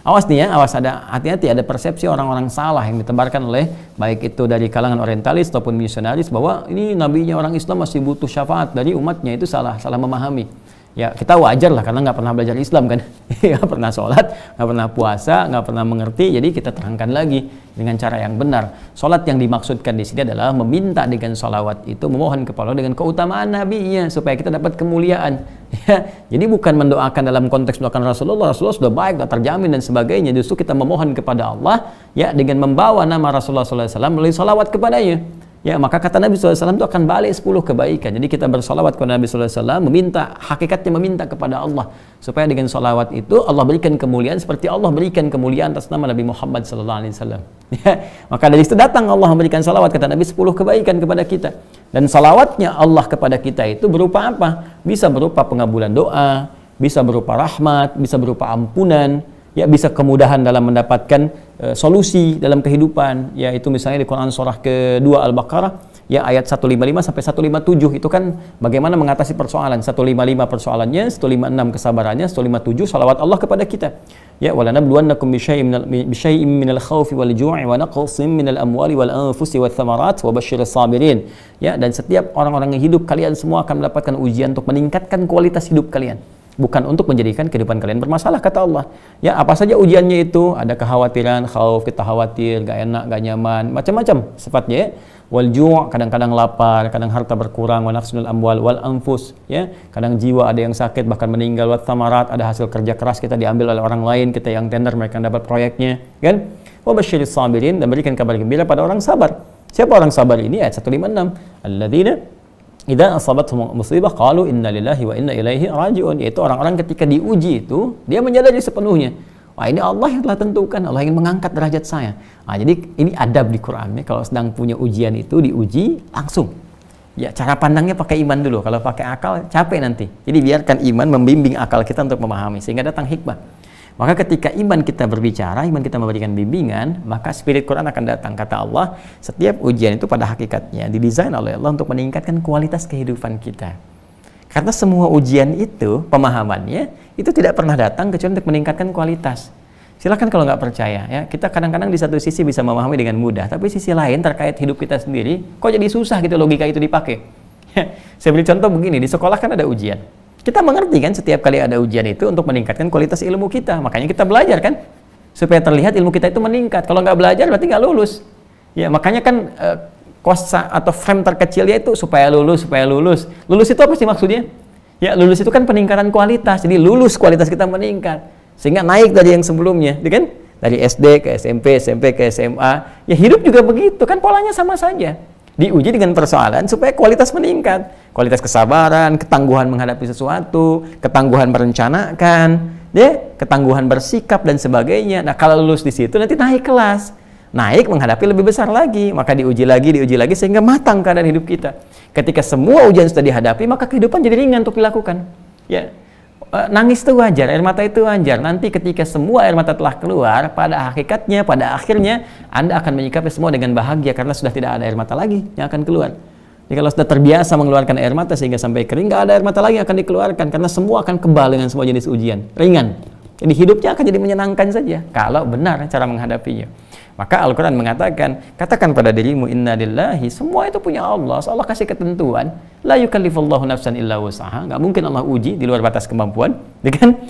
awas nih ya, awas, ada hati-hati, ada persepsi orang-orang salah yang ditebarkan oleh baik itu dari kalangan orientalis ataupun misionaris bahwa ini nabinya orang Islam masih butuh syafaat dari umatnya. Itu salah memahami. Ya, kita wajar lah karena nggak pernah belajar Islam kan, nggak pernah sholat, nggak pernah puasa, nggak pernah mengerti. Jadi kita terangkan lagi dengan cara yang benar. Sholat yang dimaksudkan di sini adalah meminta dengan sholawat itu, memohon kepada Allah dengan keutamaan nabinya supaya kita dapat kemuliaan. Ya, jadi bukan mendoakan dalam konteks mendoakan Rasulullah sudah baik, sudah terjamin dan sebagainya. Justru kita memohon kepada Allah ya dengan membawa nama Rasulullah SAW melalui sholawat kepadanya. Ya, maka kata Nabi SAW itu akan balik 10 kebaikan. Jadi kita bersolawat kepada Nabi SAW, meminta, hakikatnya meminta kepada Allah supaya dengan solawat itu Allah berikan kemuliaan seperti Allah berikan kemuliaan atas nama Nabi Muhammad SAW. Ya, maka dari situ datang Allah memberikan solawat, kata Nabi, 10 kebaikan kepada kita. Dan solawatnya Allah kepada kita itu berupa apa? Bisa berupa pengabulan doa, bisa berupa rahmat, bisa berupa ampunan, ya, bisa kemudahan dalam mendapatkan solusi dalam kehidupan. Ya, itu misalnya di Quran surah kedua Al-Baqarah ya ayat 155 sampai 157 itu kan bagaimana mengatasi persoalan. 155 persoalannya, 156 kesabarannya, 157 salawat Allah kepada kita. Ya, walanabluwannakum bisyai'in minal khaufi wal ju'i wa naqsin minal amwali wal anfusi wath thamarat wa basyiris sabirin. Ya, dan setiap orang-orang yang hidup, kalian semua akan mendapatkan ujian untuk meningkatkan kualitas hidup kalian. Bukan untuk menjadikan kehidupan kalian bermasalah, kata Allah. Ya, apa saja ujiannya itu? Ada kekhawatiran, khauf, kita khawatir, gak enak, gak nyaman, macam-macam sifatnya. Ya. Wal ju', kadang-kadang lapar, kadang harta berkurang, wa naqsunul amwal wal anfus, ya. Kadang jiwa ada yang sakit bahkan meninggal, wa thamarat, ada hasil kerja keras kita diambil oleh orang lain, kita yang tender, mereka yang dapat proyeknya, kan? Wa basyiris sabirin, dan berikan kabar gembira pada orang sabar. Siapa orang sabar ini? Ayat 156. Alladzina idza asabathum musibah qalu inna lillahi wa inna ilaihi raji'un, yaitu orang-orang ketika diuji itu dia menyadari sepenuhnya, wah, ini Allah yang telah tentukan, Allah ingin mengangkat derajat saya. Nah, jadi ini adab di Quran ya, kalau sedang punya ujian itu diuji langsung. Ya, cara pandangnya pakai iman dulu, kalau pakai akal capek nanti. Jadi biarkan iman membimbing akal kita untuk memahami sehingga datang hikmah. Maka ketika iman kita berbicara, iman kita memberikan bimbingan, maka spirit Quran akan datang. Kata Allah, setiap ujian itu pada hakikatnya didesain oleh Allah untuk meningkatkan kualitas kehidupan kita. Karena semua ujian itu, pemahamannya, itu tidak pernah datang kecuali untuk meningkatkan kualitas. Silahkan kalau nggak percaya, ya, kita kadang-kadang di satu sisi bisa memahami dengan mudah, tapi sisi lain terkait hidup kita sendiri, kok jadi susah gitu logika itu dipakai. Saya beri contoh begini, di sekolah kan ada ujian. Kita mengerti kan setiap kali ada ujian itu untuk meningkatkan kualitas ilmu kita. Makanya kita belajar kan, supaya terlihat ilmu kita itu meningkat. Kalau nggak belajar berarti nggak lulus. Ya, makanya kan kosa atau frame terkecilnya itu supaya lulus. Lulus itu apa sih maksudnya? Ya, lulus itu kan peningkatan kualitas. Jadi lulus, kualitas kita meningkat. Sehingga naik dari yang sebelumnya, kan? Dari SD ke SMP, SMP ke SMA. Ya, hidup juga begitu, kan polanya sama saja. Diuji dengan persoalan supaya kualitas meningkat. Kualitas kesabaran, ketangguhan menghadapi sesuatu, ketangguhan merencanakan, ya, ketangguhan bersikap dan sebagainya. Nah, kalau lulus di situ nanti naik kelas. Naik menghadapi lebih besar lagi, maka diuji lagi sehingga matang keadaan hidup kita. Ketika semua ujian sudah dihadapi, maka kehidupan jadi ringan untuk dilakukan. Ya. nangis itu wajar, air mata itu wajar. Nanti ketika semua air mata telah keluar, pada hakikatnya, pada akhirnya Anda akan menyikapi semua dengan bahagia karena sudah tidak ada air mata lagi yang akan keluar. Jadi kalau sudah terbiasa mengeluarkan air mata sehingga sampai kering, nggak ada air mata lagi yang akan dikeluarkan karena semua akan kebal dengan semua jenis ujian, ringan. Jadi hidupnya akan jadi menyenangkan saja kalau benar cara menghadapinya. Maka Al-Quran mengatakan, katakan pada dirimu, inna lillahi, semua itu punya Allah. Allah kasih ketentuan, la yukallifullahu nafsan illa wus'aha, nggak mungkin Allah uji di luar batas kemampuan, kan?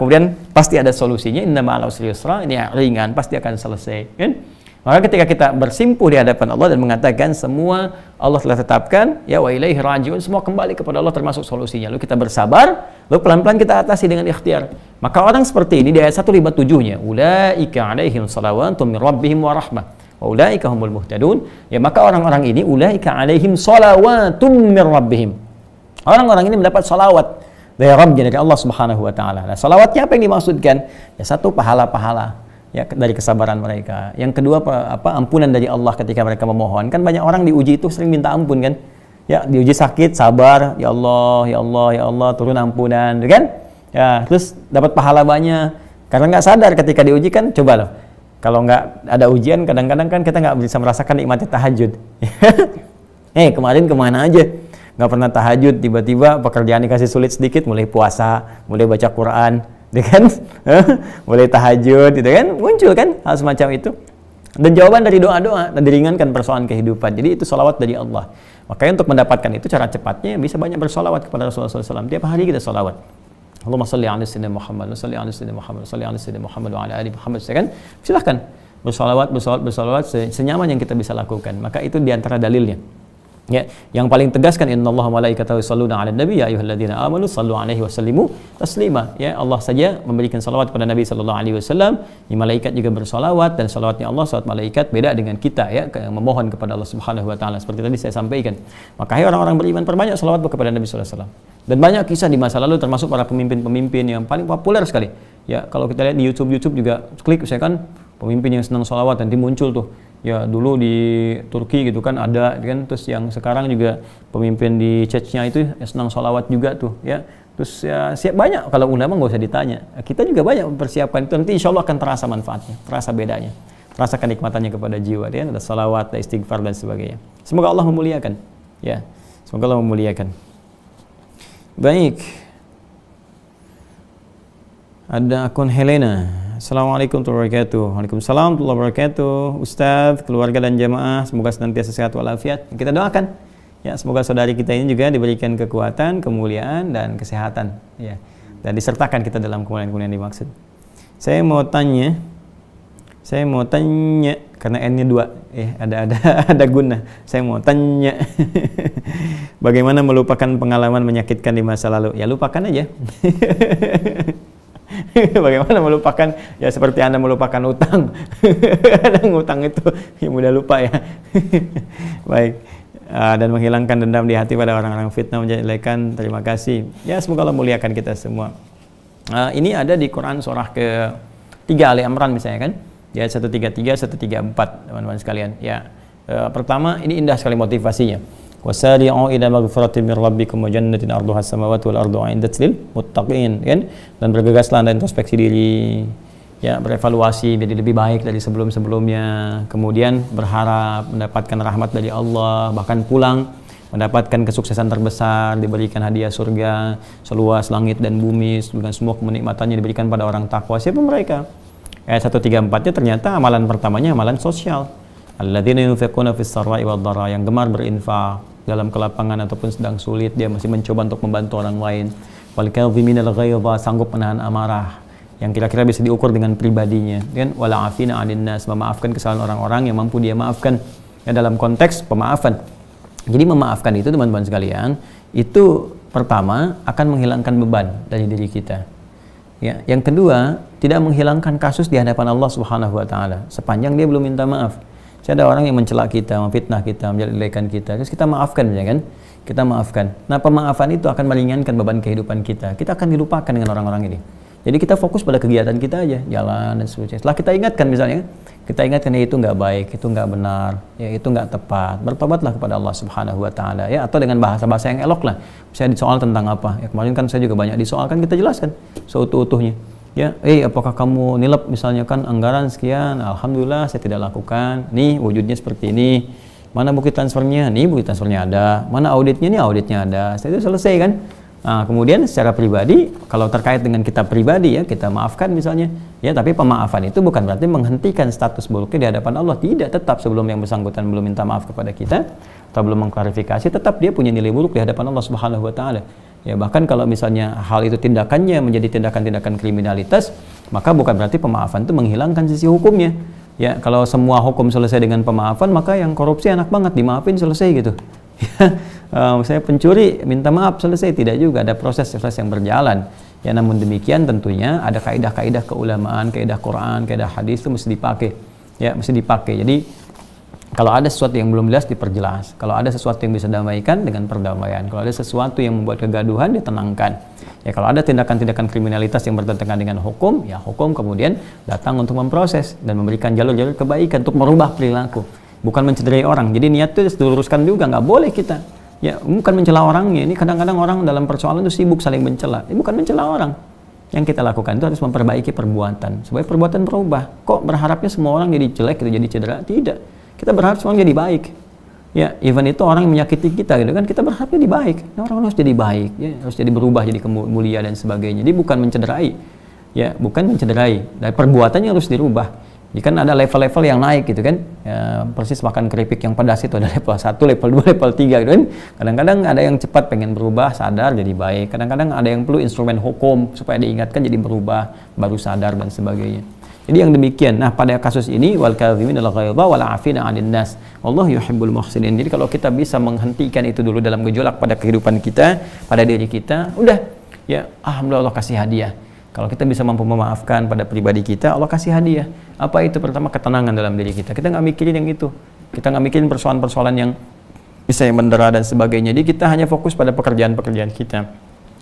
Kemudian pasti ada solusinya, inna ma'al usri yusra, ini ringan, pasti akan selesai, kan? Maka ketika kita bersimpuh di hadapan Allah dan mengatakan semua Allah telah tetapkan, ya wa ilaihi raji'un, semua kembali kepada Allah termasuk solusinya. Lalu kita bersabar, lalu pelan-pelan kita atasi dengan ikhtiar. Maka orang seperti ini di ayat 157-nya, ulaika alaihim salawatun min rabbihim wa rahmah wa ulaika humul muhtadun. Ya, maka orang-orang ini ulaika alaihim salawatun min rabbihim. Orang-orang ini mendapat salawat dari Rabbnya, dari Allah Subhanahu wa taala. Nah, salawatnya apa yang dimaksudkan? Ya, satu, pahala-pahala ya dari kesabaran mereka. Yang kedua ampunan dari Allah ketika mereka memohon. Kan banyak orang diuji itu sering minta ampun kan? Ya, diuji sakit, sabar, ya Allah, ya Allah, ya Allah, turun ampunan, kan? Ya, terus dapat pahala banyak. Karena nggak sadar ketika diuji kan, coba loh. Kalau nggak ada ujian, kadang-kadang kan kita nggak bisa merasakan nikmatnya tahajud. Kemarin kemana aja? Nggak pernah tahajud, tiba-tiba pekerjaan dikasih sulit sedikit, mulai puasa, mulai baca Quran, kan? Mulai tahajud, gitu kan? Muncul kan hal semacam itu. Dan jawaban dari doa-doa dan diringankan persoalan kehidupan. Jadi itu salawat dari Allah. Makanya untuk mendapatkan itu cara cepatnya bisa banyak bersolawat kepada Rasulullah SAW. Tiap hari kita solawat. Allahumma salli ala sayyidina Muhammad, salli ala sayyidina Muhammad, salli ala sayyidina Muhammad wa ala ali Muhammad. Kan? Silahkan bersolawat senyaman yang kita bisa lakukan. Maka itu diantara dalilnya. Ya, yang paling tegas kan innallaha malaikatahu yusholluna 'alan nabi ya ayyuhalladzina amanu shallu 'alaihi wa sallimu taslima. Ya, Allah saja memberikan salawat kepada Nabi sallallahu alaihi wasallam. Malaikat juga bersolawat, dan salawatnya Allah, salawat malaikat beda dengan kita ya, memohon kepada Allah Subhanahu wa taala seperti tadi saya sampaikan. Maka hai orang-orang beriman, perbanyak salawat kepada Nabi sallallahu alaihi wasallam. Dan banyak kisah di masa lalu termasuk para pemimpin-pemimpin yang paling populer sekali. Ya, kalau kita lihat di YouTube juga klik misalkan pemimpin yang senang salawat, nanti muncul tuh. Ya, dulu di Turki gitu kan ada kan, terus yang sekarang juga pemimpin di Chechnya itu ya, senang sholawat juga tuh ya. Terus ya siap banyak, kalau ulama nggak usah ditanya. Kita juga banyak mempersiapkan itu, nanti insya Allah akan terasa manfaatnya, terasa bedanya, terasa kenikmatannya kepada jiwa. Ya, ada sholawat, ada istighfar dan sebagainya. Semoga Allah memuliakan. Ya, semoga Allah memuliakan. Baik. Ada akun Helena. Assalamualaikum warahmatullahi wabarakatuh. Waalaikumsalam warahmatullahi wabarakatuh. Ustadz, keluarga dan jamaah, semoga senantiasa sehat walafiat. Kita doakan ya, semoga saudari kita ini juga diberikan kekuatan, kemuliaan dan kesehatan ya. Dan disertakan kita dalam kemuliaan-kemuliaan dimaksud. Saya mau tanya karena N-nya 2 ya, ada guna. Saya mau tanya bagaimana melupakan pengalaman menyakitkan di masa lalu? Ya, lupakan aja. Bagaimana melupakan? Ya seperti Anda melupakan utang. Kadang utang itu ya mudah lupa ya. Baik. Dan menghilangkan dendam di hati pada orang-orang fitnah menjelekan. Terima kasih. Ya, semoga Allah muliakan kita semua. Ini ada di Quran surah ke-3 Ali Imran misalnya kan. Ya, 133, 134 teman-teman sekalian. Ya. Pertama, ini indah sekali motivasinya. Wasari'u ila maghfiratin min rabbikum wa jannatin 'arduha as-samawati wal ardu 'iddat lil muttaqin, kan? Dan bergegaslah Anda introspeksi diri, ya, berevaluasi jadi lebih baik dari sebelum-sebelumnya, kemudian berharap mendapatkan rahmat dari Allah, bahkan pulang mendapatkan kesuksesan terbesar, diberikan hadiah surga seluas langit dan bumi dengan semua kenikmatannya diberikan pada orang takwa. Siapa mereka? Ayat 134-nya ternyata amalan pertamanya amalan sosial. Alladzina yunfiquna fis sarra'i wad dharra, yang gemar berinfak dalam kelapangan ataupun sedang sulit, dia masih mencoba untuk membantu orang lain. Wal kadhiminal ghaidha, sanggup menahan amarah yang kira-kira bisa diukur dengan pribadinya, kan? Wal 'afina 'anil nas, memaafkan kesalahan orang-orang yang mampu dia maafkan. Ya, dalam konteks pemaafan. Jadi memaafkan itu teman-teman sekalian, itu pertama akan menghilangkan beban dari diri kita. Ya, yang kedua, tidak menghilangkan kasus di hadapan Allah Subhanahu wa taala sepanjang dia belum minta maaf. Ada orang yang mencela kita, memfitnah kita, menjelekkan kita, terus kita maafkan, ya kan? Kita maafkan. Nah, pemaafan itu akan meringankan beban kehidupan kita. Kita akan dilupakan dengan orang-orang ini. Jadi kita fokus pada kegiatan kita aja, jalan dan seterusnya. Setelah kita ingatkan misalnya, kita ingatkan ya itu nggak baik, itu nggak benar, ya itu nggak tepat. Bertobatlah kepada Allah Subhanahu Wa Taala, ya, atau dengan bahasa-bahasa yang elok lah. Misalnya disoal tentang apa? Ya kemarin kan saya juga banyak disoal, kan kita jelaskan seutuh-utuhnya. Ya, apakah kamu nilep misalnya kan anggaran sekian? Alhamdulillah saya tidak lakukan. Nih wujudnya seperti ini. Mana bukti transfernya? Nih bukti transfernya ada. Mana auditnya? Nih auditnya ada. Itu selesai kan? Nah, kemudian secara pribadi, kalau terkait dengan kita pribadi ya, kita maafkan misalnya. Ya, tapi pemaafan itu bukan berarti menghentikan status buruknya di hadapan Allah. Tidak, tetap sebelum yang bersangkutan belum minta maaf kepada kita atau belum mengklarifikasi, tetap dia punya nilai buruk di hadapan Allah Subhanahu Wa Taala. Ya, bahkan kalau misalnya hal itu tindakannya menjadi tindakan-tindakan kriminalitas, maka bukan berarti pemaafan itu menghilangkan sisi hukumnya. Ya, kalau semua hukum selesai dengan pemaafan, maka yang korupsi enak banget dimaafin selesai gitu. Saya pencuri minta maaf selesai, tidak juga, ada proses yang berjalan. Ya, namun demikian tentunya ada kaidah-kaidah keulamaan, kaidah Quran, kaidah hadis itu mesti dipakai. Ya, mesti dipakai. Jadi kalau ada sesuatu yang belum jelas diperjelas. Kalau ada sesuatu yang bisa damaikan dengan perdamaian. Kalau ada sesuatu yang membuat kegaduhan ditenangkan. Ya, kalau ada tindakan-tindakan kriminalitas yang bertentangan dengan hukum, ya hukum kemudian datang untuk memproses dan memberikan jalur-jalur kebaikan untuk merubah perilaku. Bukan mencederai orang. Jadi niat itu diluruskan juga, nggak boleh kita. Ya, bukan mencela orangnya. Ini kadang-kadang orang dalam persoalan itu sibuk saling mencela. Ini bukan mencela orang. Yang kita lakukan itu harus memperbaiki perbuatan supaya perbuatan berubah. Kok berharapnya semua orang jadi jelek, gitu, jadi cedera? Tidak. Kita berharap semua orang jadi baik. Ya, even itu orang yang menyakiti kita gitu kan, kita berharap jadi baik. Ya, orang harus jadi baik, ya, harus jadi berubah, jadi mulia dan sebagainya. Jadi bukan mencederai. Ya, bukan mencederai. Dan perbuatannya harus dirubah. Jadi kan ada level-level yang naik gitu kan. Ya, persis makan keripik yang pedas itu ada level 1, level 2, level 3 gitu kan. Kadang-kadang ada yang cepat pengen berubah, sadar jadi baik. Kadang-kadang ada yang perlu instrumen hukum supaya diingatkan jadi berubah, baru sadar dan sebagainya. Jadi yang demikian. Nah, pada kasus ini wal kadhimin al ghaidha wal 'afina 'anil nas. Allah yuhibbul muhsinin. Jadi kalau kita bisa menghentikan itu dulu dalam gejolak pada kehidupan kita, pada diri kita, udah ya alhamdulillah Allah kasih hadiah. Kalau kita bisa mampu memaafkan pada pribadi kita, Allah kasih hadiah. Apa itu? Pertama, ketenangan dalam diri kita. Kita nggak mikirin yang itu. Kita nggak mikirin persoalan-persoalan yang bisa yang mendera dan sebagainya. Jadi kita hanya fokus pada pekerjaan-pekerjaan kita.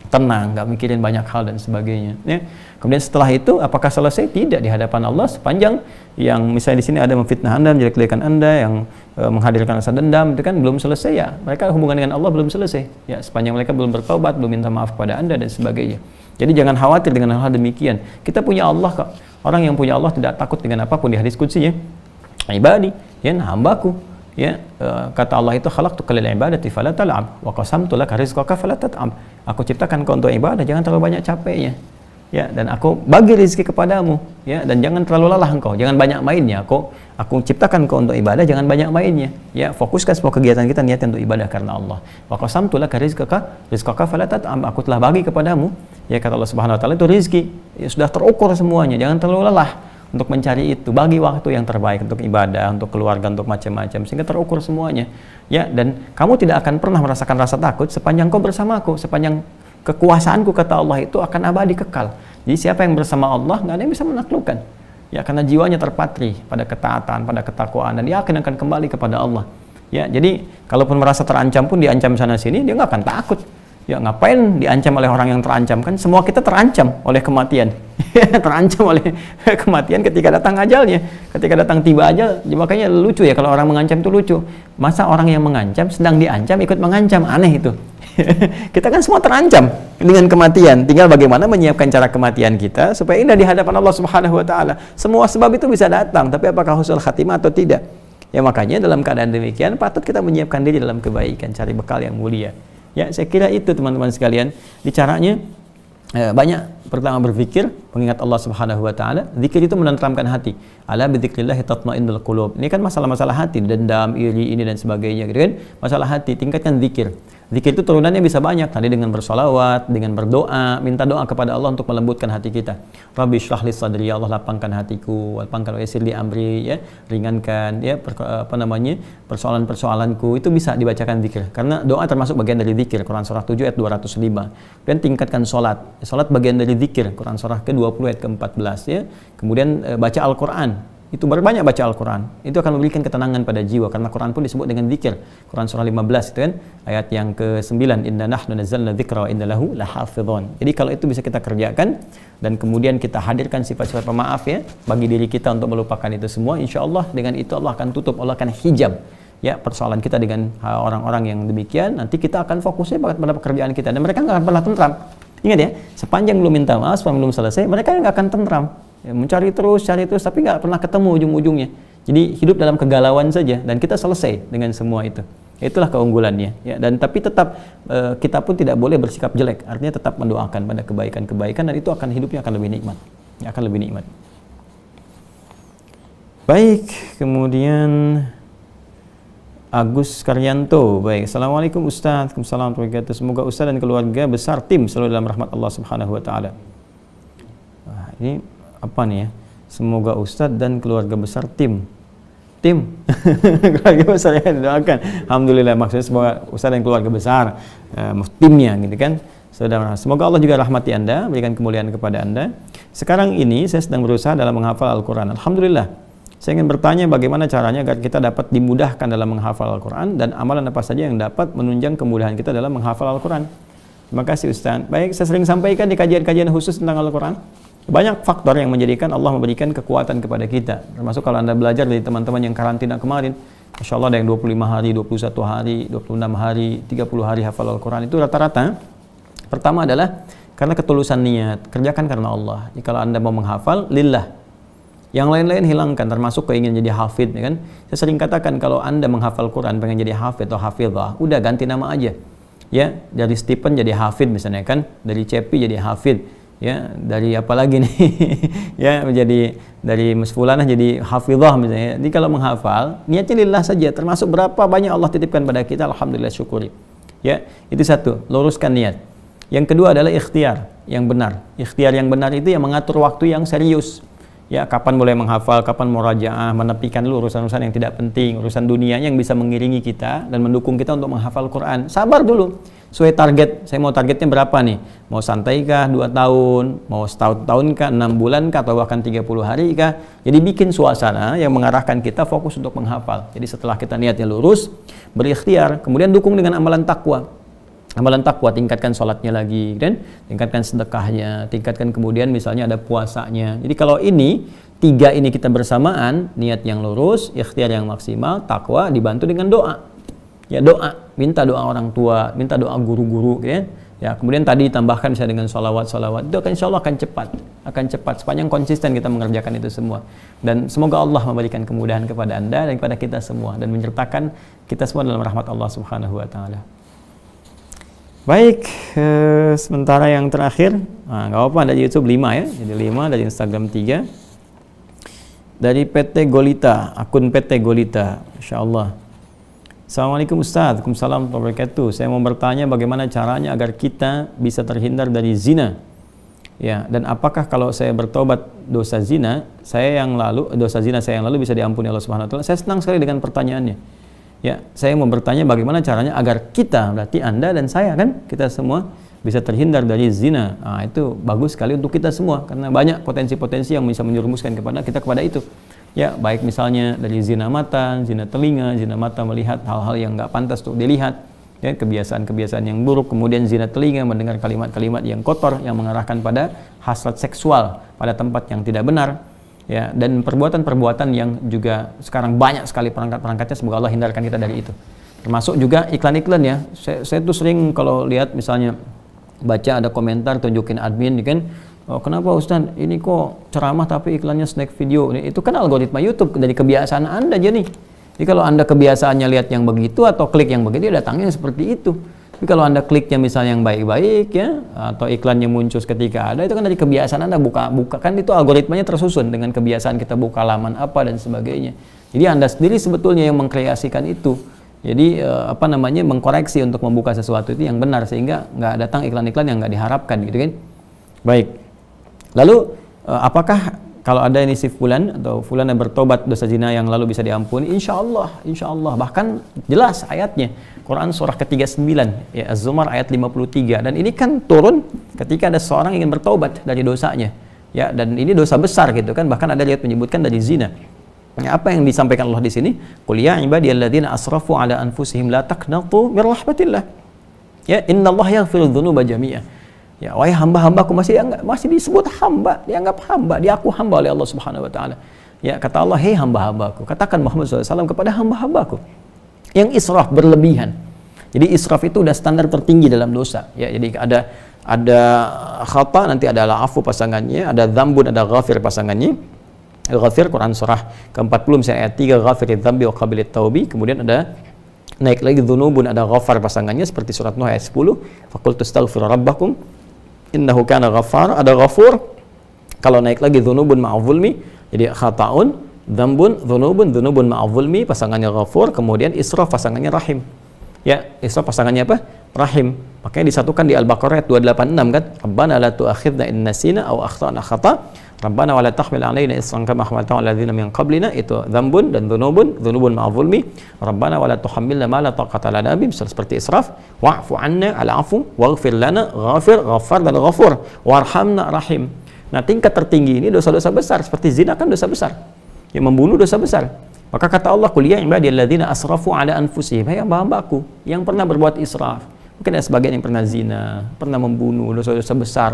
Tenang, nggak mikirin banyak hal dan sebagainya. Ya. Kemudian setelah itu, apakah selesai? Tidak, di hadapan Allah sepanjang yang misalnya di sini ada memfitnah Anda, menjelek-jelekan Anda, yang menghadirkan rasa dendam, itu kan belum selesai ya. Mereka hubungan dengan Allah belum selesai. Ya, sepanjang mereka belum bertaubat, belum minta maaf kepada Anda dan sebagainya. Jadi jangan khawatir dengan hal demikian. Kita punya Allah kok. Orang yang punya Allah tidak takut dengan apapun. Di hadis qudsinya, ibadi, ya hambaku. Ya, kata Allah itu khalaqtuka lil ibadati fala tal'ab wa qasamtu laka rizqaka fala tat'ab. Aku ciptakan kau untuk ibadah, jangan terlalu banyak capeknya. Ya, dan aku bagi rezeki kepadamu, ya, dan jangan terlalu lelah engkau, jangan banyak mainnya. Aku ciptakan kau untuk ibadah, jangan banyak mainnya. Ya, fokuskan semua kegiatan kita niatnya untuk ibadah karena Allah. Wa qasamtu laka rizqaka fala tat'ab. Aku telah bagi kepadamu, ya kata Allah Subhanahu wa taala itu rezeki. Ya, sudah terukur semuanya, jangan terlalu lelah untuk mencari itu. Bagi waktu yang terbaik untuk ibadah, untuk keluarga, untuk macam-macam, sehingga terukur semuanya. Ya, dan kamu tidak akan pernah merasakan rasa takut sepanjang kau bersamaku, sepanjang kekuasaanku, kata Allah, itu akan abadi kekal. Jadi siapa yang bersama Allah, nggak ada yang bisa menaklukkan. Ya, karena jiwanya terpatri pada ketaatan, pada ketakwaan, dan dia akan kembali kepada Allah. Ya, jadi kalaupun merasa terancam pun diancam sana sini, dia nggak akan takut. Ya, ngapain diancam oleh orang yang terancam? Kan semua kita terancam oleh kematian. Terancam oleh kematian ketika datang ajalnya. Ketika datang tiba ajal, makanya lucu ya kalau orang mengancam itu lucu. Masa orang yang mengancam sedang diancam ikut mengancam? Aneh itu. Kita kan semua terancam dengan kematian. Tinggal bagaimana menyiapkan cara kematian kita supaya indah di hadapan Allah Subhanahu wa taala. Semua sebab itu bisa datang, tapi apakah husnul khatimah atau tidak? Ya, makanya dalam keadaan demikian patut kita menyiapkan diri dalam kebaikan, cari bekal yang mulia. Ya, saya kira itu teman-teman sekalian. Di caranya banyak. Pertama berpikir, mengingat Allah Subhanahu wa taala. Zikir itu menenteramkan hati. Ala bidzikrillah tatmainnul qulub. Ini kan masalah-masalah hati, dendam, iri, ini dan sebagainya gitu kan. Masalah hati, tingkatkan zikir. Zikir itu turunannya bisa banyak. Tadi dengan bersolawat, dengan berdoa, minta doa kepada Allah untuk melembutkan hati kita. Rabbi shrah li sadri, ya Allah lapangkan hatiku, lapangkan wa yassir li amri, ya, ringankan ya persoalan-persoalanku. Itu bisa dibacakan zikir. Karena doa termasuk bagian dari zikir. Quran surah 7 ayat 205. Dan tingkatkan salat. Salat bagian dari zikir. Quran surah ke-20 ayat ke-14 ya. Kemudian baca Al-Qur'an. itu berbanyak baca Al-Quran, itu akan memberikan ketenangan pada jiwa, karena Quran pun disebut dengan zikir. Quran surah 15 itu kan ayat yang ke-9, inna nahnu nazzalna dzikra wa inna lahu lahafidhun. Jadi kalau itu bisa kita kerjakan dan kemudian kita hadirkan sifat-sifat pemaaf ya bagi diri kita untuk melupakan itu semua, insya Allah dengan itu Allah akan tutup, Allah akan hijab ya persoalan kita dengan orang-orang yang demikian. Nanti kita akan fokusnya pada pekerjaan kita dan mereka nggak akan pernah tentram. Ingat ya, sepanjang belum minta maaf, sepanjang belum selesai, mereka nggak akan tentram. Ya, mencari terus, cari terus, tapi nggak pernah ketemu ujung-ujungnya. Jadi hidup dalam kegalauan saja dan kita selesai dengan semua itu. Itulah keunggulannya. Ya, dan tapi tetap kita pun tidak boleh bersikap jelek. Artinya tetap mendoakan pada kebaikan-kebaikan dan itu akan hidupnya akan lebih nikmat. Ya, akan lebih nikmat. Baik, kemudian Agus Karyanto. Baik, Assalamualaikum Ustaz. Waalaikumsalam warahmatullahi wabarakatuh. Semoga Ustaz dan keluarga besar tim selalu dalam rahmat Allah Subhanahu wa taala. Wah, ini apa nih ya? Semoga Ustaz dan keluarga besar tim keluarga besar yang doakan. Alhamdulillah, maksudnya semoga Ustaz dan keluarga besar timnya gitu kan. Semoga Allah juga rahmati Anda, berikan kemuliaan kepada Anda. Sekarang ini saya sedang berusaha dalam menghafal Al-Quran. Alhamdulillah. Saya ingin bertanya bagaimana caranya agar kita dapat dimudahkan dalam menghafal Al-Quran dan amalan apa saja yang dapat menunjang kemudahan kita dalam menghafal Al-Quran. Terima kasih Ustaz. Baik, saya sering sampaikan di kajian-kajian khusus tentang Al-Quran. Banyak faktor yang menjadikan Allah memberikan kekuatan kepada kita. Termasuk kalau Anda belajar dari teman-teman yang karantina kemarin, Masya Allah ada yang 25 hari, 21 hari, 26 hari, 30 hari hafal Al-Quran. Itu rata-rata. Pertama adalah karena ketulusan niat, kerjakan karena Allah. Jadi kalau Anda mau menghafal, lillah. Yang lain-lain hilangkan, termasuk keinginan jadi hafid, ya kan? Saya sering katakan kalau Anda menghafal Quran, pengen jadi hafid atau hafidhah, udah ganti nama aja. Ya, dari Stephen jadi hafid misalnya kan, dari Cepi jadi hafid, ya, dari apa lagi nih? Ya, menjadi dari Mas Fulanah jadi hafidhah misalnya. Jadi kalau menghafal, niatnya lillah saja, termasuk berapa banyak Allah titipkan pada kita, alhamdulillah syukuri. Ya, itu satu, luruskan niat. Yang kedua adalah ikhtiar yang benar. Ikhtiar yang benar itu yang mengatur waktu yang serius. Ya, kapan mulai menghafal, kapan murajaah, menepikan dulu urusan-urusan yang tidak penting, urusan dunia yang bisa mengiringi kita dan mendukung kita untuk menghafal Quran. Sabar dulu, sesuai target. Saya mau targetnya berapa nih? Mau santai kah 2 tahun, mau setahun kah, 6 bulan kah, atau bahkan 30 hari kah? Jadi bikin suasana yang mengarahkan kita fokus untuk menghafal. Jadi setelah kita niatnya lurus, berikhtiar, kemudian dukung dengan amalan takwa. Amalan takwa, tingkatkan sholatnya lagi, dan tingkatkan sedekahnya, tingkatkan kemudian misalnya ada puasanya. Jadi kalau ini, 3 ini kita bersamaan, niat yang lurus, ikhtiar yang maksimal, takwa dibantu dengan doa. Ya, doa, minta doa orang tua, minta doa guru-guru, ya. Ya, kemudian tadi tambahkan misalnya dengan sholawat, itu akan insya Allah akan cepat, sepanjang konsisten kita mengerjakan itu semua. Dan semoga Allah memberikan kemudahan kepada Anda dan kepada kita semua, dan menyertakan kita semua dalam rahmat Allah Subhanahu wa taala. Baik, sementara yang terakhir, nggak apa-apa, dari YouTube 5 ya, jadi 5, dari Instagram 3, dari PT Golita, akun PT Golita, Insya Allah. Assalamualaikum Ustaz, Waalaikumsalam warahmatullahi wabarakatuh. Saya mau bertanya bagaimana caranya agar kita bisa terhindar dari zina. Ya, dan apakah kalau saya bertobat dosa zina saya yang lalu bisa diampuni Allah Subhanahu wa taala? Saya senang sekali dengan pertanyaannya. Ya, saya mau bertanya bagaimana caranya agar kita, berarti Anda dan saya kan, kita semua bisa terhindar dari zina. Nah, itu bagus sekali untuk kita semua karena banyak potensi-potensi yang bisa menjerumuskan kepada itu. Ya, baik misalnya dari zina mata, zina telinga, zina mata melihat hal-hal yang nggak pantas untuk dilihat, ya, kebiasaan-kebiasaan yang buruk, kemudian zina telinga mendengar kalimat-kalimat yang kotor yang mengarahkan pada hasrat seksual pada tempat yang tidak benar. Ya, dan perbuatan-perbuatan yang juga sekarang banyak sekali perangkat-perangkatnya, semoga Allah hindarkan kita dari itu. Termasuk juga iklan-iklan ya. Saya tuh sering kalau lihat misalnya baca ada komentar tunjukin admin kan, oh, kenapa Ustaz ini kok ceramah tapi iklannya snack video. Itu kan algoritma YouTube dari kebiasaan Anda aja nih. Jadi kalau Anda kebiasaannya lihat yang begitu atau klik yang begitu, datangnya seperti itu. Tapi kalau Anda kliknya misalnya yang baik-baik ya, atau iklannya muncul ketika ada, itu kan dari kebiasaan Anda buka kan, itu algoritmanya tersusun dengan kebiasaan kita buka laman apa dan sebagainya. Jadi Anda sendiri sebetulnya yang mengkreasikan itu. Jadi mengkoreksi untuk membuka sesuatu itu yang benar sehingga nggak datang iklan-iklan yang nggak diharapkan gitu kan. Baik. Lalu apakah kalau ada ini si fulan atau fulan yang bertobat dosa zina yang lalu bisa diampuni? Insya Allah. Bahkan jelas ayatnya. Quran surah ke-39, ya, Az-Zumar ayat 53. Dan ini kan turun ketika ada seorang ingin bertobat dari dosanya. Ya, dan ini dosa besar gitu kan. Bahkan ada lihat menyebutkan dari zina. Apa yang disampaikan Allah di sini? Qul ya ibadiyalladzina asrafu ala anfusihim la taqnatu min rahmatillah. Ya, innallaha yaghfiru dzunuba jami'ah. Ya, wahai hamba-hambaku, masih disebut hamba, dianggap hamba, diaku hamba oleh Allah Subhanahu wa taala. Ya, kata Allah, "Hei hamba-hambaku," katakan Muhammad SAW kepada hamba-hambaku yang israf berlebihan. Jadi israf itu udah standar tertinggi dalam dosa. Ya, jadi ada khata, nanti ada afu pasangannya, ada dzambun, ada ghafir pasangannya. Ghafir Quran surah ke-40 misalnya ayat 3, ghafiridzambi dzambi wa qabilit taubi. Kemudian ada naik lagi dzunubun, ada ghafar pasangannya seperti surat Nuh ayat 10, faqultu astaghfiru rabbakum innahu kana ghaffar. Ada ghafur. Kalau naik lagi dzunubun ma'zulmi, jadi khata'un, dzambun, dzunubun ma'zulmi pasangannya ghafur, kemudian israf pasangannya rahim. Ya, israf pasangannya apa? Rahim. Makanya disatukan di Al-Baqarah ayat 286 kan? Rabbana la tu'akhidna in nasina aw akhtana khata'. Rabbana wa la tahmil 'alaina isran kama hamaltahu 'alal ladzina min qablina. Itu dzambun dan dzunubun ma'zulmi. Rabbana wa la tuhammilna ma la taqata lana bihi, seperti israf. Wa'fu 'anna al-'afu waghfir lana, ghafir, ghaffar dan ghafur. Warhamna, rahim. Nah, tingkat tertinggi ini dosa-dosa besar, seperti zina kan dosa besar. Yang membunuh dosa besar. Maka kata Allah, "Qul ya ibadiyalladzina asrafu 'ala anfusihim," hai hamba-hambaku yang pernah berbuat israf. Mungkin ada sebagian yang pernah zina, pernah membunuh, dosa-dosa besar,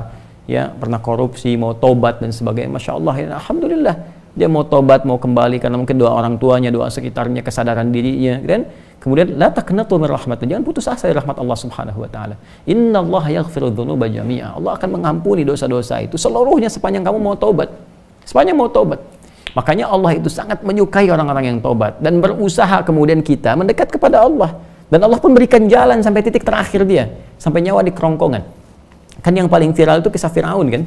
ya, pernah korupsi, mau tobat dan sebagainya. Masya Allah, ya, alhamdulillah dia mau tobat, mau kembali karena mungkin doa orang tuanya, doa sekitarnya, kesadaran dirinya, kan? Kemudian la taqnatu min rahmatillah, jangan putus asa dari rahmat Allah Subhanahu wa taala. Innallaha yaghfiru dzunuba jami'a. Allah akan mengampuni dosa-dosa itu seluruhnya sepanjang kamu mau tobat. Sepanjang mau tobat. Makanya Allah itu sangat menyukai orang-orang yang tobat dan berusaha kemudian kita mendekat kepada Allah. Dan Allah pun berikan jalan sampai titik terakhir dia, sampai nyawa di kerongkongan. Kan yang paling viral itu kisah Firaun kan?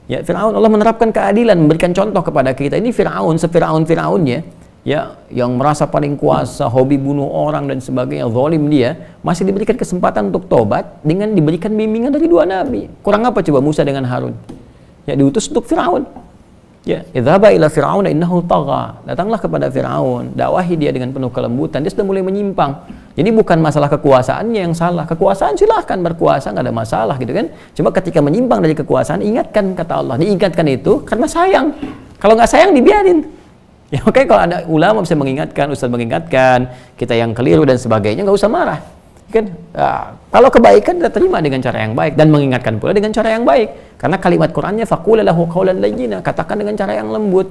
Ya, Firaun, Allah menerapkan keadilan, memberikan contoh kepada kita. Ini Firaun, sefiraun-firaunnya, ya, yang merasa paling kuasa, hobi bunuh orang dan sebagainya, zalim dia, masih diberikan kesempatan untuk tobat dengan diberikan bimbingan dari dua nabi. Kurang apa coba Musa dengan Harun? Ya, diutus untuk Firaun. Ya, idzhaba ila fir'auna innahu tagha. Datanglah kepada Firaun, dakwahi dia dengan penuh kelembutan. Dia sudah mulai menyimpang. Jadi bukan masalah kekuasaannya yang salah. Kekuasaan silahkan berkuasa, nggak ada masalah gitu kan. Cuma ketika menyimpang dari kekuasaan, ingatkan kata Allah. Diingatkan itu karena sayang. Kalau nggak sayang dibiarin. Ya, oke, kalau ada ulama bisa mengingatkan, ustaz mengingatkan, kita yang keliru dan sebagainya, nggak usah marah. Kan? Kalau kebaikan kita terima dengan cara yang baik dan mengingatkan pula dengan cara yang baik. Karena kalimat Qur'annya faqul lahu qawlan layyina, katakan dengan cara yang lembut.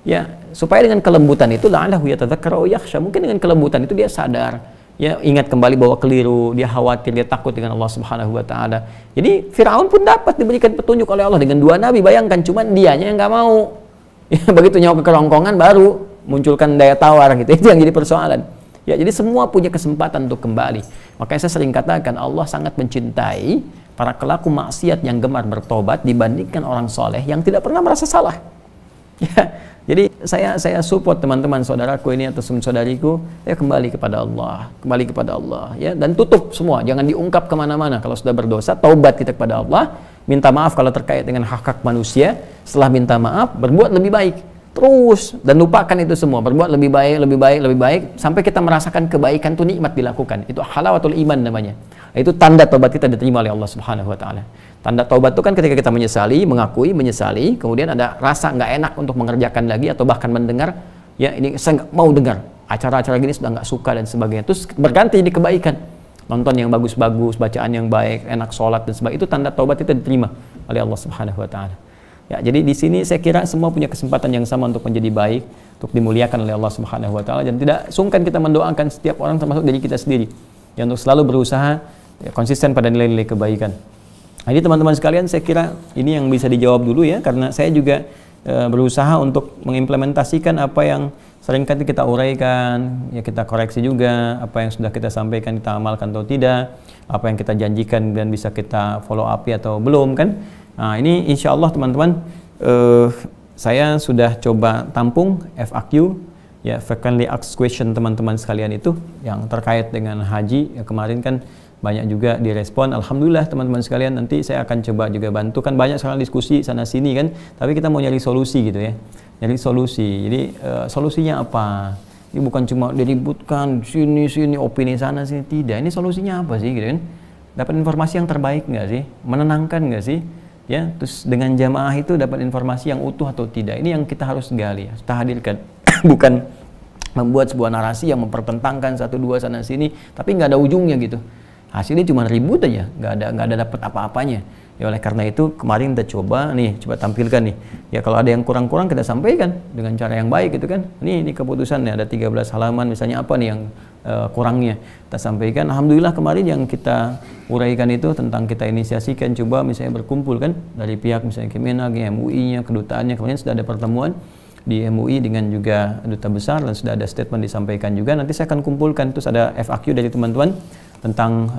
Ya, supaya dengan kelembutan itu la'allahu yatadzakkaru aw yakhsha, mungkin dengan kelembutan itu dia sadar. Ya, ingat kembali bahwa keliru, dia khawatir, dia takut dengan Allah Subhanahu wa taala. Jadi Firaun pun dapat diberikan petunjuk oleh Allah dengan dua nabi, bayangkan, cuman dianya yang nggak mau. Ya, begitu nyawa ke kerongkongan baru munculkan daya tawar gitu. Itu yang jadi persoalan. Ya, jadi semua punya kesempatan untuk kembali. Makanya saya sering katakan Allah sangat mencintai para pelaku maksiat yang gemar bertobat dibandingkan orang soleh yang tidak pernah merasa salah. Ya, jadi saya support teman-teman saudaraku ini atau saudariku, ya kembali kepada Allah, ya, dan tutup semua, jangan diungkap kemana-mana. Kalau sudah berdosa, taubat kita kepada Allah, minta maaf kalau terkait dengan hak-hak manusia. Setelah minta maaf, berbuat lebih baik. Terus, dan lupakan itu semua, berbuat lebih baik, sampai kita merasakan kebaikan itu nikmat dilakukan. Itu halawatul iman namanya. Itu tanda taubat kita diterima oleh Allah Subhanahu wa taala. Tanda taubat itu kan ketika kita menyesali, mengakui, menyesali, kemudian ada rasa nggak enak untuk mengerjakan lagi atau bahkan mendengar, ya ini saya nggak mau dengar, acara-acara gini sudah nggak suka dan sebagainya. Terus berganti di kebaikan. Nonton yang bagus-bagus, bacaan yang baik, enak sholat dan sebagainya. Itu tanda taubat kita diterima oleh Allah Subhanahu wa taala. Ya, jadi di sini saya kira semua punya kesempatan yang sama untuk menjadi baik, untuk dimuliakan oleh Allah Subhanahu wa taala, dan tidak sungkan kita mendoakan setiap orang termasuk diri kita sendiri. Ya, untuk selalu berusaha ya, konsisten pada nilai-nilai kebaikan. Jadi teman-teman sekalian, saya kira ini yang bisa dijawab dulu ya, karena saya juga berusaha untuk mengimplementasikan apa yang seringkali kita uraikan, ya kita koreksi juga apa yang sudah kita sampaikan, kita amalkan atau tidak, apa yang kita janjikan dan bisa kita follow up atau belum kan. Nah, ini insya Allah teman-teman, saya sudah coba tampung FAQ, ya, frequently asked question teman-teman sekalian itu yang terkait dengan haji. Ya, kemarin kan banyak juga direspon. Alhamdulillah teman-teman sekalian, nanti saya akan coba juga bantu. Kan banyak sekarang diskusi sana sini kan, tapi kita mau nyari solusi gitu ya, nyari solusi. Jadi solusinya apa? Ini bukan cuma diributkan sini opini sana sini, tidak. Ini solusinya apa sih gitu kan? Dapat informasi yang terbaik nggak sih? Menenangkan nggak sih? Ya, terus dengan jamaah itu dapat informasi yang utuh atau tidak. Ini yang kita harus gali, kita hadirkan. bukan membuat sebuah narasi yang mempertentangkan satu dua sana sini, tapi nggak ada ujungnya gitu. Hasilnya cuma ribut aja, nggak ada dapat apa-apanya. Ya oleh karena itu kemarin kita coba tampilkan nih. Ya kalau ada yang kurang-kurang kita sampaikan dengan cara yang baik gitu kan. Ini keputusannya ada 13 halaman misalnya apa nih yang kurangnya. Kita sampaikan. Alhamdulillah kemarin yang kita uraikan itu tentang kita inisiasikan coba misalnya berkumpul kan dari pihak misalnya Kemenag, MUI-nya, kedutaannya. Kemarin sudah ada pertemuan di MUI dengan juga duta besar dan sudah ada statement disampaikan juga. Nanti saya akan kumpulkan terus ada FAQ dari teman-teman tentang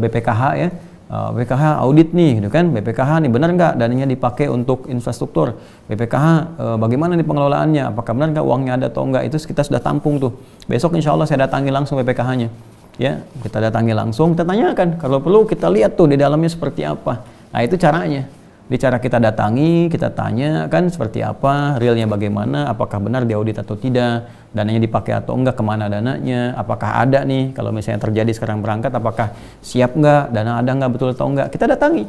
BPKH ya. BPKH audit nih gitu kan, BPKH nih benar nggak dananya dipakai untuk infrastruktur, BPKH bagaimana nih pengelolaannya, apakah benar nggak uangnya ada atau enggak, itu kita sudah tampung tuh. Besok insya Allah saya datangi langsung BPKH-nya ya, kita datangi langsung, kita tanyakan, kalau perlu kita lihat tuh di dalamnya seperti apa. Nah itu caranya, di cara kita datangi, kita tanya kan seperti apa, realnya bagaimana, apakah benar diaudit atau tidak, dananya dipakai atau enggak, kemana dananya, apakah ada nih, kalau misalnya terjadi sekarang berangkat, apakah siap enggak, dana ada enggak, betul atau enggak, kita datangi.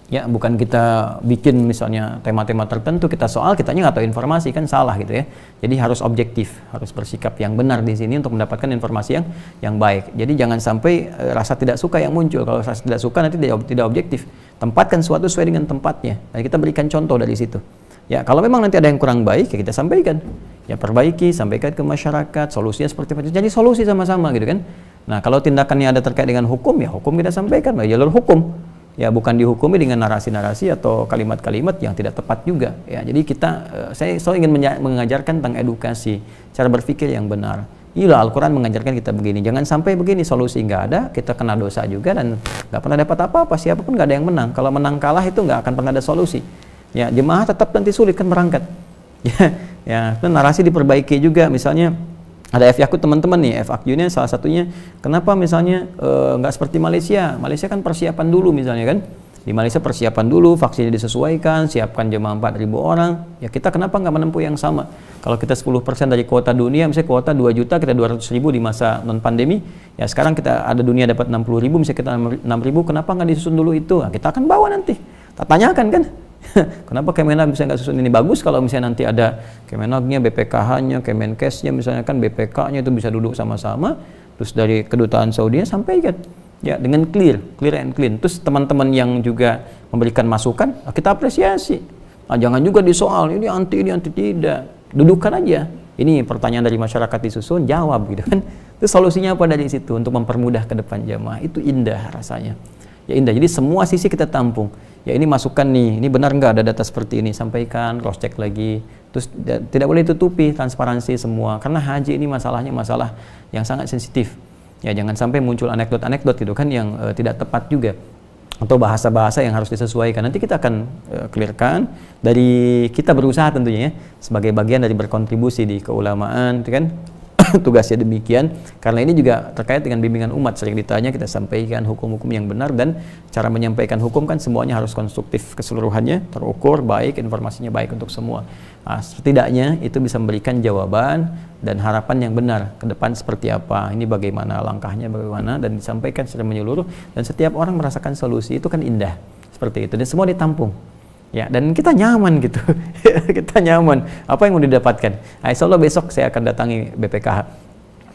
Ya, bukan kita bikin misalnya tema-tema tertentu, kita soal, kitanya nggak tahu informasi, kan salah gitu ya. Jadi harus objektif, harus bersikap yang benar di sini untuk mendapatkan informasi yang baik. Jadi jangan sampai rasa tidak suka yang muncul. Kalau rasa tidak suka nanti tidak objektif. Tempatkan suatu sesuai dengan tempatnya. Dan kita berikan contoh dari situ. Ya, kalau memang nanti ada yang kurang baik, ya kita sampaikan. Ya, perbaiki, sampaikan ke masyarakat, solusinya seperti apa. Jadi solusi sama-sama gitu kan. Nah, kalau tindakannya ada terkait dengan hukum, ya hukum kita sampaikan, ya jalur hukum. Ya, bukan dihukumi dengan narasi-narasi atau kalimat-kalimat yang tidak tepat juga. Ya, jadi saya selalu ingin mengajarkan tentang edukasi, cara berpikir yang benar. Inilah Al-Quran mengajarkan kita begini. Jangan sampai begini, solusi nggak ada, kita kena dosa juga dan nggak pernah dapat apa-apa. Siapapun nggak ada yang menang. Kalau menang kalah itu nggak akan pernah ada solusi. Ya, jemaah tetap nanti sulit kan berangkat. Ya, itu narasi diperbaiki juga. Misalnya ada FAQ teman-teman nih, FAQ-nya salah satunya kenapa misalnya nggak seperti Malaysia. Malaysia kan persiapan dulu misalnya kan. Di Malaysia persiapan dulu, vaksinnya disesuaikan, siapkan jemaah 4.000 orang. Ya kita kenapa nggak menempuh yang sama? Kalau kita 10% dari kuota dunia, misalnya kuota 2 juta, kita 200.000 di masa non-pandemi. Ya sekarang kita ada dunia dapat 60.000, misalnya kita 6.000, kenapa nggak disusun dulu itu? Nah, kita akan bawa nanti. Kita tanyakan kan. Kenapa Kemenag bisa nggak susun ini? Bagus kalau misalnya nanti ada Kemenagnya, BPKH-nya, Kemenkesnya, misalnya kan BPK-nya itu bisa duduk sama-sama, terus dari kedutaan Saudi sampaikan ya dengan clear and clean. Terus teman-teman yang juga memberikan masukan, kita apresiasi. Nah, jangan juga disoal ini anti tidak. Dudukkan aja. Ini pertanyaan dari masyarakat disusun, jawab gitu kan. Terus solusinya apa dari situ untuk mempermudah ke depan jamaah? Itu indah rasanya. Ya indah. Jadi semua sisi kita tampung. Ya ini masukan nih, ini benar nggak ada data seperti ini, sampaikan, cross check lagi. Terus tidak boleh tutupi, transparansi semua. Karena haji ini masalahnya masalah yang sangat sensitif. Ya jangan sampai muncul anekdot-anekdot gitu kan yang tidak tepat juga. Atau bahasa-bahasa yang harus disesuaikan. Nanti kita akan clearkan dari kita berusaha tentunya ya, sebagai bagian dari berkontribusi di keulamaan, kan? Tugasnya demikian, karena ini juga terkait dengan bimbingan umat. Sering ditanya, kita sampaikan hukum-hukum yang benar, dan cara menyampaikan hukum kan semuanya harus konstruktif keseluruhannya, terukur, baik, informasinya baik untuk semua. Nah, setidaknya itu bisa memberikan jawaban dan harapan yang benar ke depan seperti apa, ini bagaimana langkahnya, bagaimana, dan disampaikan secara menyeluruh, dan setiap orang merasakan solusi. Itu kan indah seperti itu, dan semua ditampung. Ya, dan kita nyaman gitu. Kita nyaman. Apa yang mau didapatkan? Nah, insya Allah besok saya akan datangi BPKH.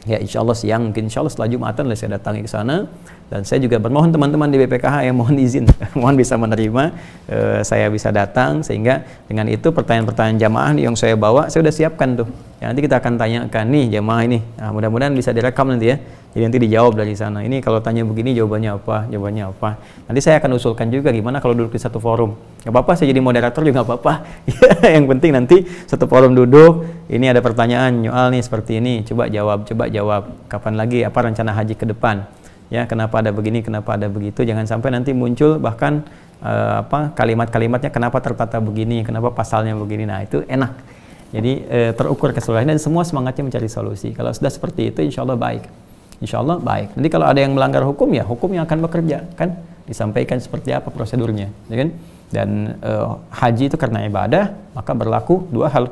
Ya, insya Allah siang, mungkin insya Allah setelah Jumatan saya datangi ke sana. Dan saya juga bermohon teman-teman di BPKH yang mohon izin, mohon bisa menerima, saya bisa datang, sehingga dengan itu pertanyaan-pertanyaan jamaah yang saya bawa, saya sudah siapkan tuh. Ya, nanti kita akan tanyakan nih jamaah ini. Nah, mudah-mudahan bisa direkam nanti ya. Jadi nanti dijawab dari sana. Ini kalau tanya begini jawabannya apa, jawabannya apa. Nanti saya akan usulkan juga gimana kalau duduk di satu forum. Gak apa-apa, saya jadi moderator juga gak apa-apa. Yang penting nanti satu forum duduk, ini ada pertanyaan, nyoal nih seperti ini, coba jawab. Kapan lagi, apa rencana haji ke depan? Ya, kenapa ada begini, kenapa ada begitu? Jangan sampai nanti muncul bahkan kalimat-kalimatnya kenapa tertata begini, kenapa pasalnya begini. Nah, itu enak. Jadi terukur keseluruhan dan semua semangatnya mencari solusi. Kalau sudah seperti itu, insya Allah baik. Insya Allah baik. Nanti kalau ada yang melanggar hukum, ya hukum yang akan bekerja, kan? Disampaikan seperti apa prosedurnya, ya kan? Dan haji itu karena ibadah, maka berlaku dua hal.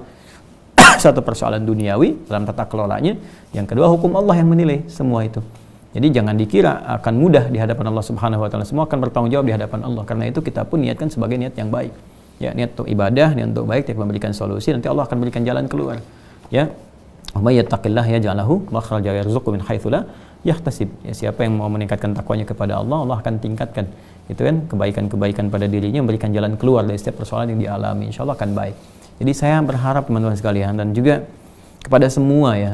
Satu, persoalan duniawi dalam tata kelolanya. Yang kedua, hukum Allah yang menilai semua itu. Jadi jangan dikira akan mudah di hadapan Allah Subhanahu wa taala. Semua akan bertanggung jawab di hadapan Allah. Karena itu kita pun niatkan sebagai niat yang baik. Ya, niat untuk ibadah, niat untuk baik, niat memberikan solusi, nanti Allah akan berikan jalan keluar. Ya. Wa may yattaqillah yaj'al lahu makhraja yarzuqhu min haitsu la yahtasib. Ya, siapa yang mau meningkatkan takwanya kepada Allah, Allah akan tingkatkan itu kan kebaikan-kebaikan pada dirinya, memberikan jalan keluar dari setiap persoalan yang dialami. Insyaallah akan baik. Jadi saya berharap teman-teman sekalian dan juga kepada semua ya,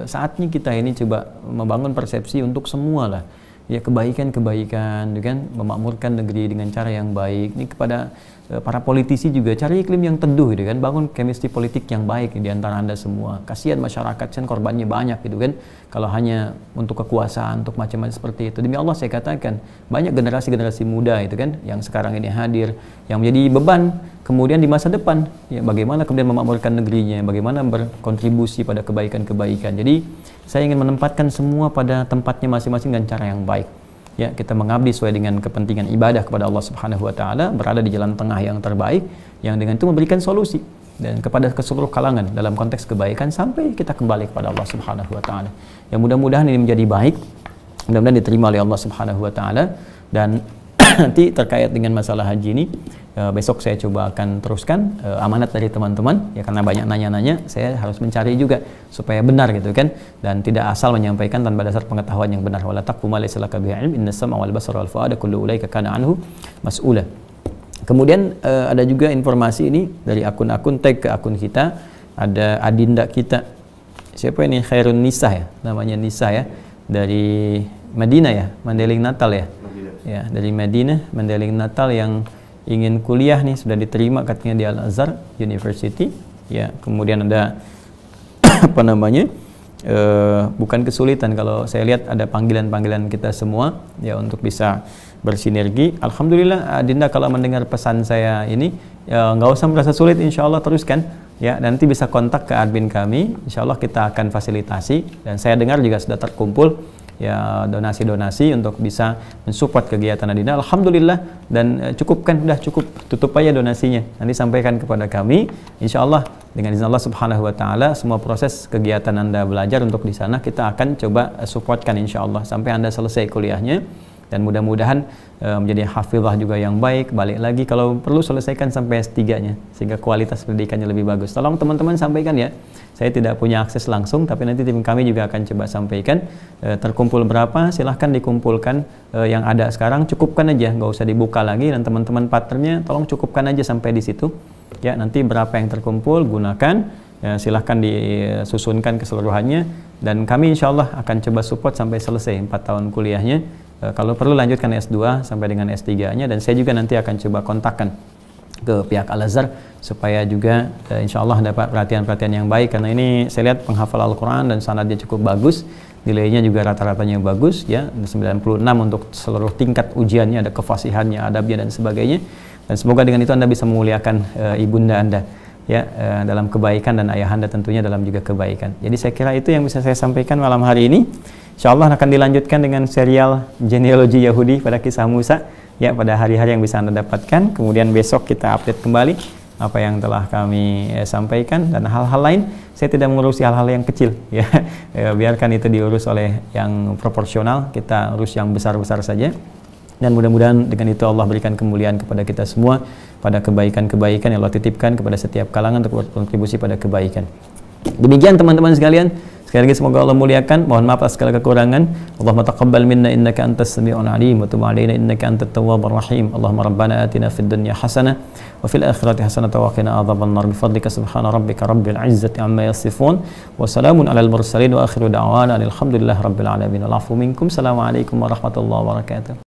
saatnya kita ini coba membangun persepsi untuk semua lah. Ya, kebaikan-kebaikan dengan memakmurkan negeri dengan cara yang baik. Ini kepada para politisi juga cari iklim yang teduh gitu kan, bangun chemistry politik yang baik di antara Anda semua. Kasihan masyarakat kan korbannya banyak gitu kan. Kalau hanya untuk kekuasaan, untuk macam-macam seperti itu. Demi Allah saya katakan, banyak generasi-generasi muda itu kan yang sekarang ini hadir yang menjadi beban kemudian di masa depan. Ya, bagaimana kemudian memakmurkan negerinya, bagaimana berkontribusi pada kebaikan-kebaikan. Jadi saya ingin menempatkan semua pada tempatnya masing-masing dengan cara yang baik. Ya, kita mengabdi sesuai dengan kepentingan ibadah kepada Allah Subhanahu wa taala, berada di jalan tengah yang terbaik yang dengan itu memberikan solusi dan kepada seluruh kalangan dalam konteks kebaikan sampai kita kembali kepada Allah Subhanahu wa taala. Yang mudah-mudahan ini menjadi baik, mudah-mudahan diterima oleh Allah Subhanahu wa taala. Dan nanti terkait dengan masalah haji ini besok saya coba akan teruskan amanat dari teman-teman ya, karena banyak nanya-nanya, saya harus mencari juga supaya benar gitu kan, dan tidak asal menyampaikan tanpa dasar pengetahuan yang benar. Wala taqfu ma laysa laka bihi ilm, innas sam'a wal basara wal fuada kullu ulaika kana anhu mas'ula. Kemudian ada juga informasi ini dari akun-akun, tag ke akun kita, ada adinda kita, siapa ini, Khairun Nisa ya, namanya Nisa ya, dari Madinah ya, Mandailing Natal ya. Ya, dari Madinah, Mandailing Natal, yang ingin kuliah nih, sudah diterima katanya di Al-Azhar University. Ya, kemudian ada apa namanya? Bukan kesulitan kalau saya lihat ada panggilan-panggilan kita semua ya untuk bisa bersinergi. Alhamdulillah Adinda kalau mendengar pesan saya ini ya nggak usah merasa sulit, insya Allah teruskan ya, nanti bisa kontak ke admin kami, insya Allah kita akan fasilitasi. Dan saya dengar juga sudah terkumpul ya donasi-donasi untuk bisa mensupport kegiatan Adinda. Alhamdulillah, dan cukupkan, udah cukup, tutup aja donasinya, nanti sampaikan kepada kami, insya Allah dengan izin Allah Subhanahu wa taala semua proses kegiatan Anda belajar untuk di sana kita akan coba supportkan insya Allah sampai Anda selesai kuliahnya, dan mudah-mudahan menjadi hafizah juga yang baik. Balik lagi kalau perlu selesaikan sampai S3-nya sehingga kualitas pendidikannya lebih bagus. Tolong teman-teman sampaikan ya, saya tidak punya akses langsung, tapi nanti tim kami juga akan coba sampaikan. Terkumpul berapa, silahkan dikumpulkan. Yang ada sekarang cukupkan aja, nggak usah dibuka lagi. Dan teman-teman partnernya tolong cukupkan aja sampai di situ ya. Nanti berapa yang terkumpul gunakan ya, silahkan disusunkan keseluruhannya, dan kami insya Allah akan coba support sampai selesai 4 tahun kuliahnya. Kalau perlu lanjutkan S2 sampai dengan S3-nya, dan saya juga nanti akan coba kontakkan ke pihak Al-Azhar supaya juga insya Allah dapat perhatian-perhatian yang baik, karena ini saya lihat penghafal Al-Quran dan sanadnya cukup bagus, nilainya juga rata-ratanya bagus ya, 96 untuk seluruh tingkat ujiannya, ada kefasihannya, adabnya dan sebagainya. Dan semoga dengan itu Anda bisa memuliakan ibunda Anda ya, dalam kebaikan, dan ayah Anda tentunya dalam juga kebaikan. Jadi saya kira itu yang bisa saya sampaikan malam hari ini. Insyaallah akan dilanjutkan dengan serial genealogi Yahudi pada kisah Musa ya, pada hari-hari yang bisa Anda dapatkan. Kemudian besok kita update kembali apa yang telah kami sampaikan, dan hal-hal lain saya tidak mengurusi hal-hal yang kecil ya. Biarkan itu diurus oleh yang proporsional, kita urus yang besar-besar saja. Dan mudah-mudahan dengan itu Allah berikan kemuliaan kepada kita semua pada kebaikan-kebaikan yang Allah titipkan kepada setiap kalangan untuk berkontribusi pada kebaikan. Demikian teman-teman sekalian. Sekali lagi semoga Allah muliakan. Mohon maaf atas segala kekurangan. Allahumma taqabbal minna innaka antas sami'un alim wa tub 'alaina innaka antat tawwabur rahim. Allahumma rabbana atina fid dunya hasanah wa fil akhirati hasanah wa qina adzabannar bi fadlika subhana rabbika rabbil izzati amma yasifun wa salamun alal mursalin wa akhiru da'wana alhamdulillahi rabbil alamin. Al'afu minkum. Assalamualaikum warahmatullahi wabarakatuh.